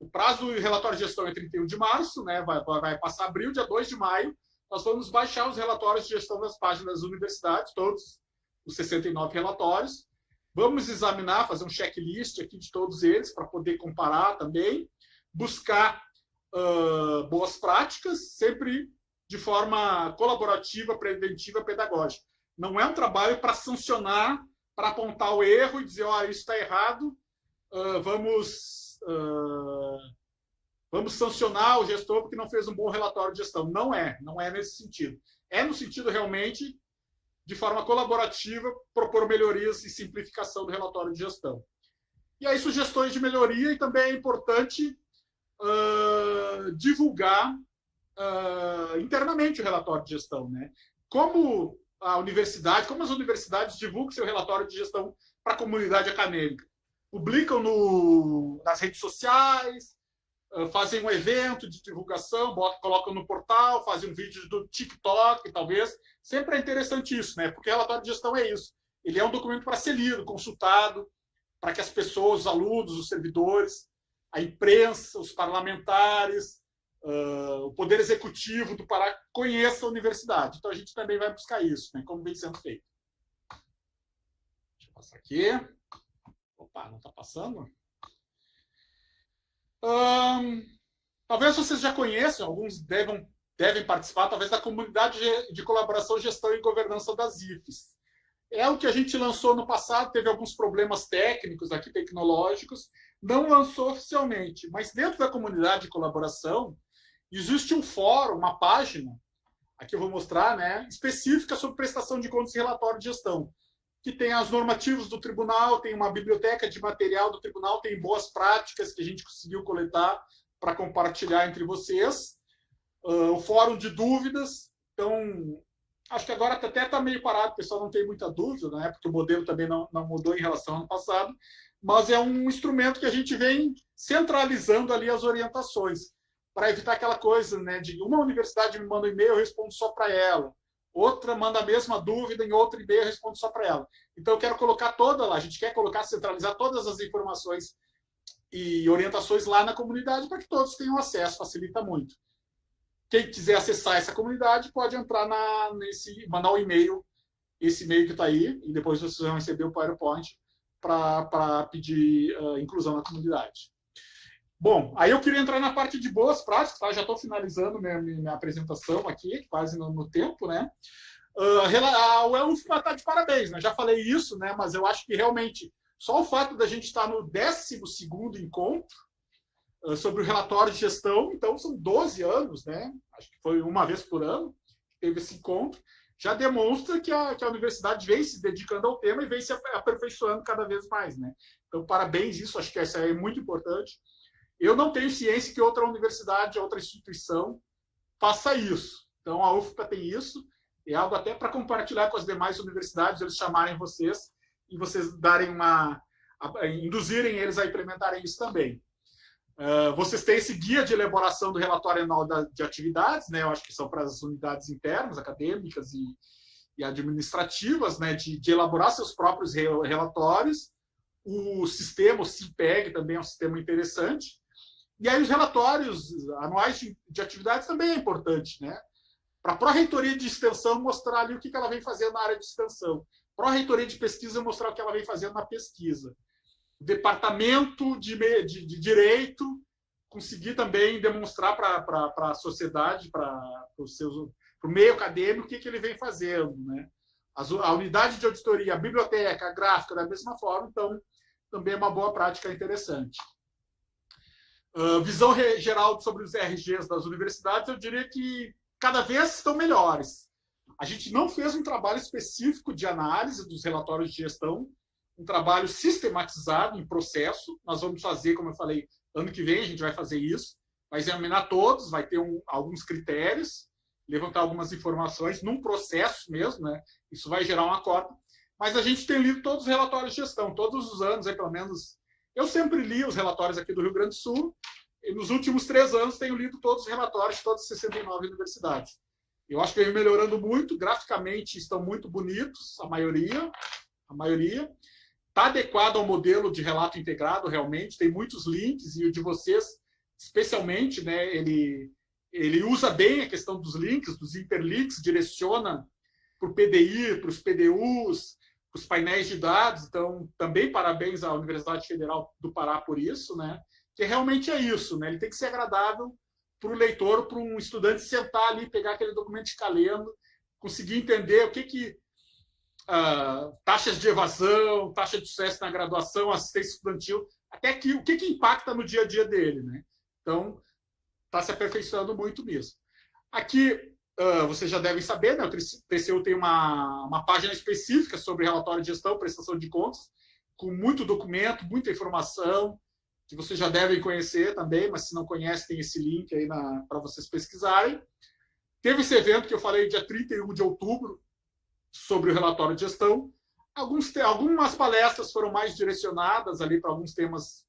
o prazo do relatório de gestão é 31 de março, né? Vai passar abril, dia 2 de maio, nós vamos baixar os relatórios de gestão das páginas das universidades, todos os 69 relatórios. Vamos examinar, fazer um checklist aqui de todos eles, para poder comparar também, buscar boas práticas, sempre de forma colaborativa, preventiva, pedagógica. Não é um trabalho para sancionar, para apontar o erro e dizer, isso está errado, vamos sancionar o gestor porque não fez um bom relatório de gestão. Não é nesse sentido. É no sentido realmente, de forma colaborativa, propor melhorias e simplificação do relatório de gestão. E aí, sugestões de melhoria, e também é importante divulgar internamente o relatório de gestão, né? Como as universidades divulgam seu relatório de gestão para a comunidade acadêmica? Publicam nas redes sociais, fazem um evento de divulgação, colocam no portal, fazem um vídeo do TikTok, talvez. Sempre é interessante isso, né? Porque o relatório de gestão é isso. Ele é um documento para ser lido, consultado, para que as pessoas, os alunos, os servidores, a imprensa, os parlamentares, o poder executivo do Pará conheçam a universidade. Então, a gente também vai buscar isso, né? Como vem sendo feito. Deixa eu passar aqui. Opa, não está passando? Talvez vocês já conheçam, alguns devem participar, talvez, da comunidade de colaboração, gestão e governança das IFES. É o que a gente lançou no passado, teve alguns problemas técnicos aqui, tecnológicos, não lançou oficialmente, mas dentro da comunidade de colaboração existe um fórum, uma página, aqui eu vou mostrar, né, específica sobre prestação de contas e relatório de gestão, que tem as normativas do tribunal, tem uma biblioteca de material do tribunal, tem boas práticas que a gente conseguiu coletar para compartilhar entre vocês, o fórum de dúvidas. Então, acho que agora até está meio parado, o pessoal não tem muita dúvida, né? Porque o modelo também não mudou em relação ao ano passado, mas é um instrumento que a gente vem centralizando ali as orientações, para evitar aquela coisa, né, de uma universidade me manda um e-mail, eu respondo só para ela, outra manda a mesma dúvida em outro e-mail, eu respondo só para ela. Então, eu quero colocar toda lá, a gente quer centralizar todas as informações e orientações lá na comunidade para que todos tenham acesso, facilita muito. Quem quiser acessar essa comunidade pode entrar mandar um e-mail, esse e-mail que está aí, e depois vocês vão receber o PowerPoint para pedir inclusão na comunidade. Bom, aí eu queria entrar na parte de boas práticas, tá? Já estou finalizando minha apresentação aqui, quase no tempo, né? A UFPA está de parabéns, né? Já falei isso, né? Mas eu acho que realmente só o fato da gente estar no 12º encontro sobre o relatório de gestão, então são 12 anos, né? Acho que foi uma vez por ano que teve esse encontro, já demonstra que a universidade vem se dedicando ao tema e vem se aperfeiçoando cada vez mais, né? Então, parabéns, isso acho que essa é muito importante. Eu não tenho ciência que outra universidade, outra instituição faça isso. Então, a UFPA tem isso, é algo até para compartilhar com as demais universidades, eles chamarem vocês e vocês induzirem eles a implementarem isso também. Vocês têm esse guia de elaboração do relatório anual de atividades, né? Eu acho que são para as unidades internas, acadêmicas e administrativas, né? De elaborar seus próprios relatórios. O sistema, o CIPEG, também é um sistema interessante. E aí os relatórios anuais de atividades também é importante, né? Para a pró-reitoria de extensão mostrar ali o que ela vem fazendo na área de extensão. Pró-reitoria de pesquisa mostrar o que ela vem fazendo na pesquisa. O departamento de direito conseguir também demonstrar para a sociedade, para o meio acadêmico, o que ele vem fazendo, né? A unidade de auditoria, a biblioteca, a gráfica, da mesma forma, então também é uma boa prática interessante. Visão geral sobre os RGs das universidades, eu diria que cada vez estão melhores. A gente não fez um trabalho específico de análise dos relatórios de gestão, um trabalho sistematizado em processo. Nós vamos fazer, como eu falei, ano que vem a gente vai fazer isso, vai examinar todos, vai ter alguns critérios, levantar algumas informações num processo mesmo, né? Isso vai gerar um acordo. Mas a gente tem lido todos os relatórios de gestão, todos os anos, pelo menos. Eu sempre li os relatórios aqui do Rio Grande do Sul, e nos últimos 3 anos tenho lido todos os relatórios de todas as 69 universidades. Eu acho que vem melhorando muito, graficamente estão muito bonitos, a maioria. está adequado ao modelo de relato integrado, realmente, tem muitos links, e o de vocês, especialmente, né, ele usa bem a questão dos links, dos hiperlinks, direciona para o PDI, para os PDUs, para os painéis de dados. Então, também parabéns à Universidade Federal do Pará por isso, né? Que realmente é isso, né? Ele tem que ser agradável para o leitor, para um estudante sentar ali, pegar aquele documento e ficar lendo, conseguir entender o que taxas de evasão, taxa de sucesso na graduação, assistência estudantil, até que o que impacta no dia a dia dele, né? Então, está se aperfeiçoando muito mesmo. Aqui, vocês já devem saber, né? O TCU tem uma página específica sobre relatório de gestão, prestação de contas, com muito documento, muita informação, que vocês já devem conhecer também, mas se não conhecem, tem esse link aí para vocês pesquisarem. Teve esse evento que eu falei dia 31 de outubro, sobre o relatório de gestão. Algumas palestras foram mais direcionadas ali para alguns temas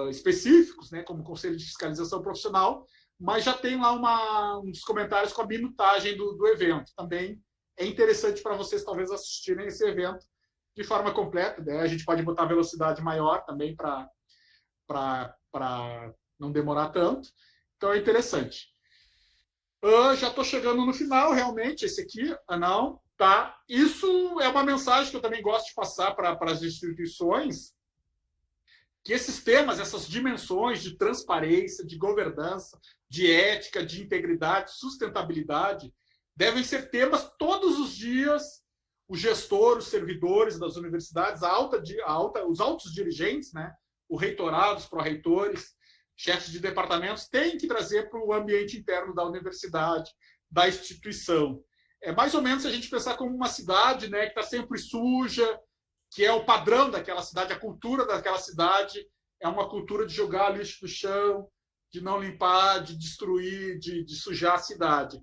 específicos, né, como Conselho de Fiscalização Profissional, mas já tem lá uns comentários com a minutagem do evento. Também é interessante para vocês, talvez, assistirem esse evento de forma completa, né? A gente pode botar velocidade maior também para não demorar tanto. Então, é interessante. Já estou chegando no final, realmente, esse aqui, não, tá? Isso é uma mensagem que eu também gosto de passar para as instituições, que esses temas, essas dimensões de transparência, de governança, de ética, de integridade, sustentabilidade, devem ser temas todos os dias. O gestor, os servidores das universidades, os altos dirigentes, né? O reitorado, os pró-reitores, chefes de departamentos, têm que trazer para o ambiente interno da universidade, da instituição. É mais ou menos se a gente pensar como uma cidade, né, que está sempre suja, que é o padrão daquela cidade, a cultura daquela cidade é uma cultura de jogar lixo no chão, de não limpar, de destruir, de sujar a cidade.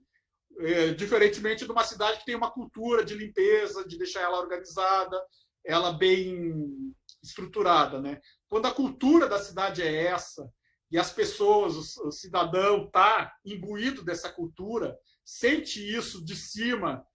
Diferentemente de uma cidade que tem uma cultura de limpeza, de deixar ela organizada, ela bem estruturada, né? Quando a cultura da cidade é essa, e as pessoas, o cidadão está imbuído dessa cultura, sente isso de cima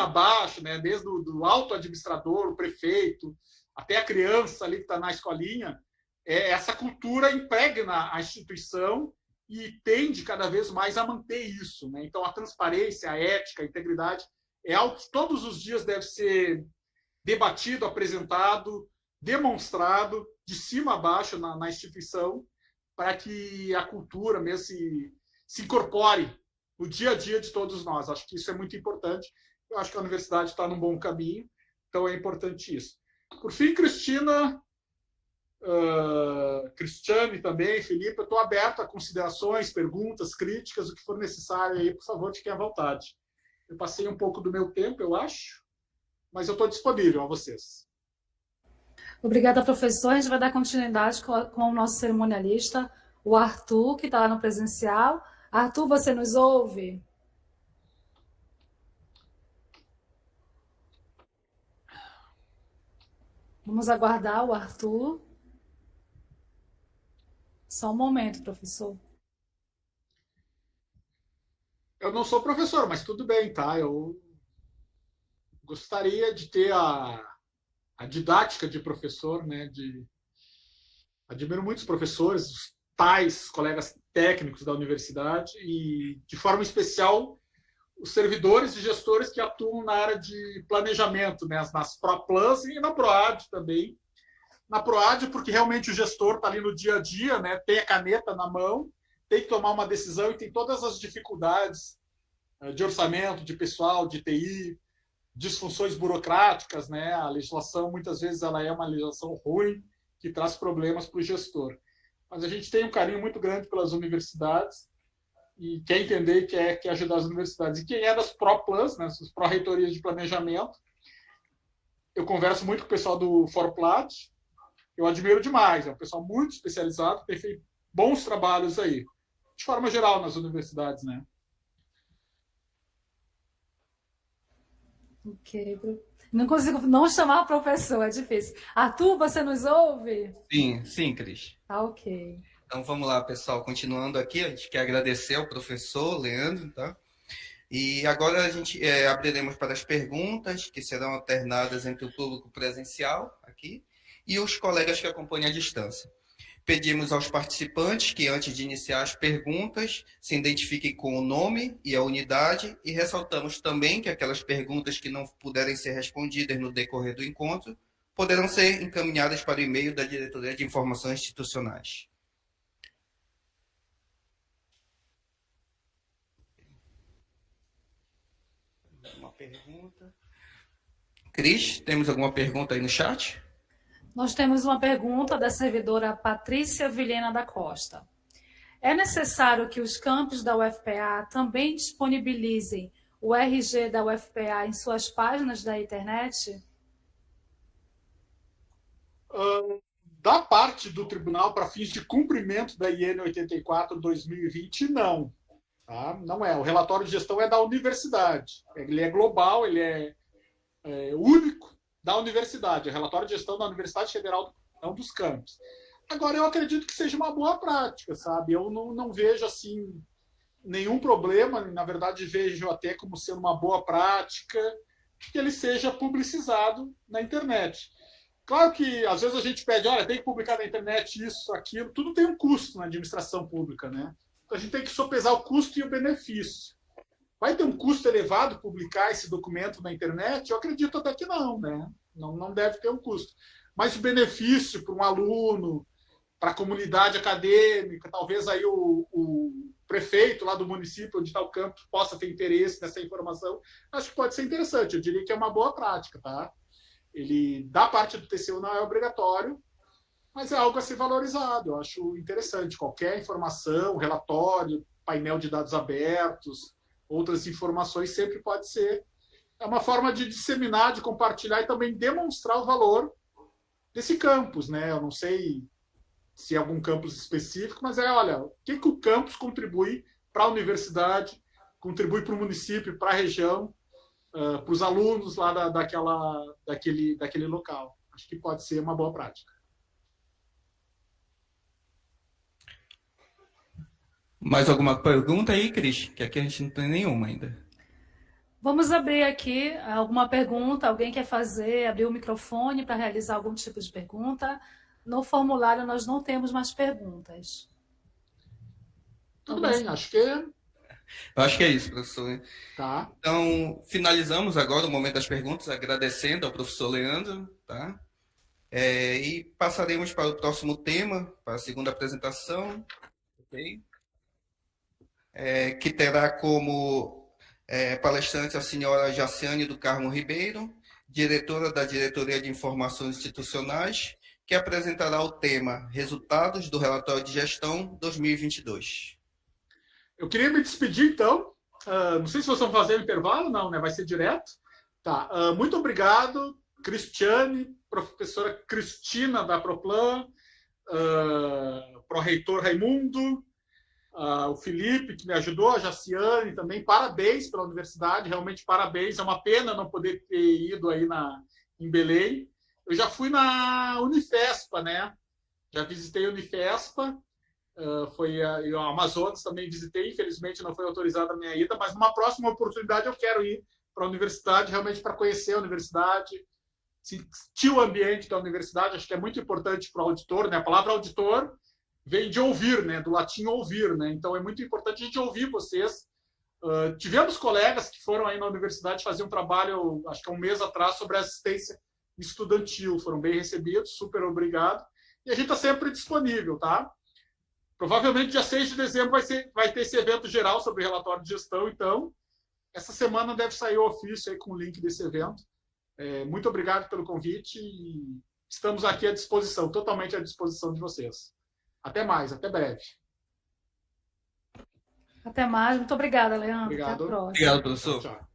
a baixo, né? Desde o alto administrador, o prefeito, até a criança ali que está na escolinha, essa cultura impregna a instituição e tende cada vez mais a manter isso, né? Então, a transparência, a ética, a integridade é algo que todos os dias deve ser debatido, apresentado, demonstrado de cima a baixo na instituição, para que a cultura mesmo se incorpore no dia a dia de todos nós. Acho que isso é muito importante. Eu acho que a universidade está num bom caminho, então é importante isso. Por fim, Cristina, Cristiane também, Felipe, eu estou aberto a considerações, perguntas, críticas, o que for necessário aí, por favor, fiquem à vontade. Eu passei um pouco do meu tempo, eu acho, mas eu estou disponível a vocês. Obrigada, professor. A gente vai dar continuidade com o nosso cerimonialista, o Arthur, que está lá no presencial. Arthur, você nos ouve? Vamos aguardar o Arthur. Só um momento, professor. Eu não sou professor, mas tudo bem, tá? Eu gostaria de ter a didática de professor, né? Admiro muitos professores, os pais, colegas técnicos da universidade e, de forma especial, os servidores e gestores que atuam na área de planejamento, né? Nas ProPlus e na ProAD também. Na ProAD, porque realmente o gestor está ali no dia a dia, né? Tem a caneta na mão, tem que tomar uma decisão e tem todas as dificuldades de orçamento, de pessoal, de TI, disfunções burocráticas, né? A legislação, muitas vezes, ela é uma legislação ruim, que traz problemas para o gestor. Mas a gente tem um carinho muito grande pelas universidades e quer entender e quer ajudar as universidades. E quem é das ProPlus, né? As pró-reitorias de planejamento, eu converso muito com o pessoal do Forplat, eu admiro demais, é um pessoal muito especializado, tem feito bons trabalhos aí, de forma geral nas universidades, né? Ok. Não consigo não chamar o professor, é difícil. Arthur, você nos ouve? Sim, Cris. Tá ok. Então vamos lá, pessoal. Continuando aqui, a gente quer agradecer ao professor Leandro, tá? E agora a gente abriremos para as perguntas, que serão alternadas entre o público presencial aqui e os colegas que acompanham à distância. Pedimos aos participantes que, antes de iniciar as perguntas, se identifiquem com o nome e a unidade, e ressaltamos também que aquelas perguntas que não puderem ser respondidas no decorrer do encontro poderão ser encaminhadas para o e-mail da Diretoria de Informações Institucionais. Uma pergunta. Cris, temos alguma pergunta aí no chat? Nós temos uma pergunta da servidora Patrícia Vilhena da Costa. É necessário que os campos da UFPA também disponibilizem o RG da UFPA em suas páginas da internet? Da parte do tribunal para fins de cumprimento da IN 84/2020, não. Tá? Não é. O relatório de gestão é da universidade. Ele é global, ele é único da universidade. É relatório de gestão da Universidade Federal não dos campos. Agora, eu acredito que seja uma boa prática, sabe? Eu não vejo, assim, nenhum problema. Na verdade, vejo até como sendo uma boa prática que ele seja publicizado na internet. Claro que, às vezes, a gente pede, olha, tem que publicar na internet isso, aquilo. Tudo tem um custo na administração pública, né? Então, a gente tem que sopesar o custo e o benefício. Vai ter um custo elevado publicar esse documento na internet? Eu acredito até que não, né? Não deve ter um custo. Mas o benefício para um aluno, para a comunidade acadêmica, talvez aí o prefeito lá do município onde está o campus possa ter interesse nessa informação, acho que pode ser interessante. Eu diria que é uma boa prática, tá? Ele, da parte do TCU, não é obrigatório, mas é algo a ser valorizado. Eu acho interessante. Qualquer informação, relatório, painel de dados abertos, outras informações sempre pode ser. É uma forma de disseminar, de compartilhar e também demonstrar o valor desse campus, né? Eu não sei se é algum campus específico, mas olha, o que o campus contribui para a universidade, contribui para o município, para a região, para os alunos lá daquele local. Acho que pode ser uma boa prática. Mais alguma pergunta aí, Cris? Que aqui a gente não tem nenhuma ainda. Vamos abrir aqui alguma pergunta. Alguém quer abrir o microfone para realizar algum tipo de pergunta? No formulário nós não temos mais perguntas. Tudo bem, acho que... Eu acho que é isso, professor. Tá. Então, finalizamos agora o momento das perguntas, agradecendo ao professor Leandro, tá? E passaremos para o próximo tema, para a segunda apresentação, ok? Que terá como palestrante a senhora Jaciane do Carmo Ribeiro, diretora da Diretoria de Informações Institucionais, que apresentará o tema Resultados do Relatório de Gestão 2022. Eu queria me despedir, então. Não sei se vocês vão fazer o intervalo, não, né? Vai ser direto. Tá. Muito obrigado, Cristiane, professora Cristina da Proplan, pró-reitor Raimundo, o Felipe, que me ajudou, a Jaciane também. Parabéns pela universidade, realmente parabéns. É uma pena não poder ter ido aí em Belém. Eu já fui na Unifespa, né? Já visitei a Unifespa. Foi o Amazonas também visitei, infelizmente não foi autorizada a minha ida, mas numa próxima oportunidade eu quero ir para a universidade, realmente para conhecer a universidade, sentir o ambiente da universidade. Acho que é muito importante para o auditor, né? A palavra auditor vem de ouvir, né? Do latim ouvir, né? Então é muito importante a gente ouvir vocês. Tivemos colegas que foram aí na universidade fazer um trabalho, acho que há um mês atrás, sobre assistência estudantil, foram bem recebidos, super obrigado, e a gente está sempre disponível, tá? Provavelmente dia 6 de dezembro vai ter esse evento geral sobre relatório de gestão, então essa semana deve sair o ofício aí com o link desse evento. Muito obrigado pelo convite e estamos aqui à disposição, totalmente à disposição de vocês. Até mais, até breve. Até mais, muito obrigada, Leandro. Obrigado. Até a próxima. Obrigado, professor. Tchau.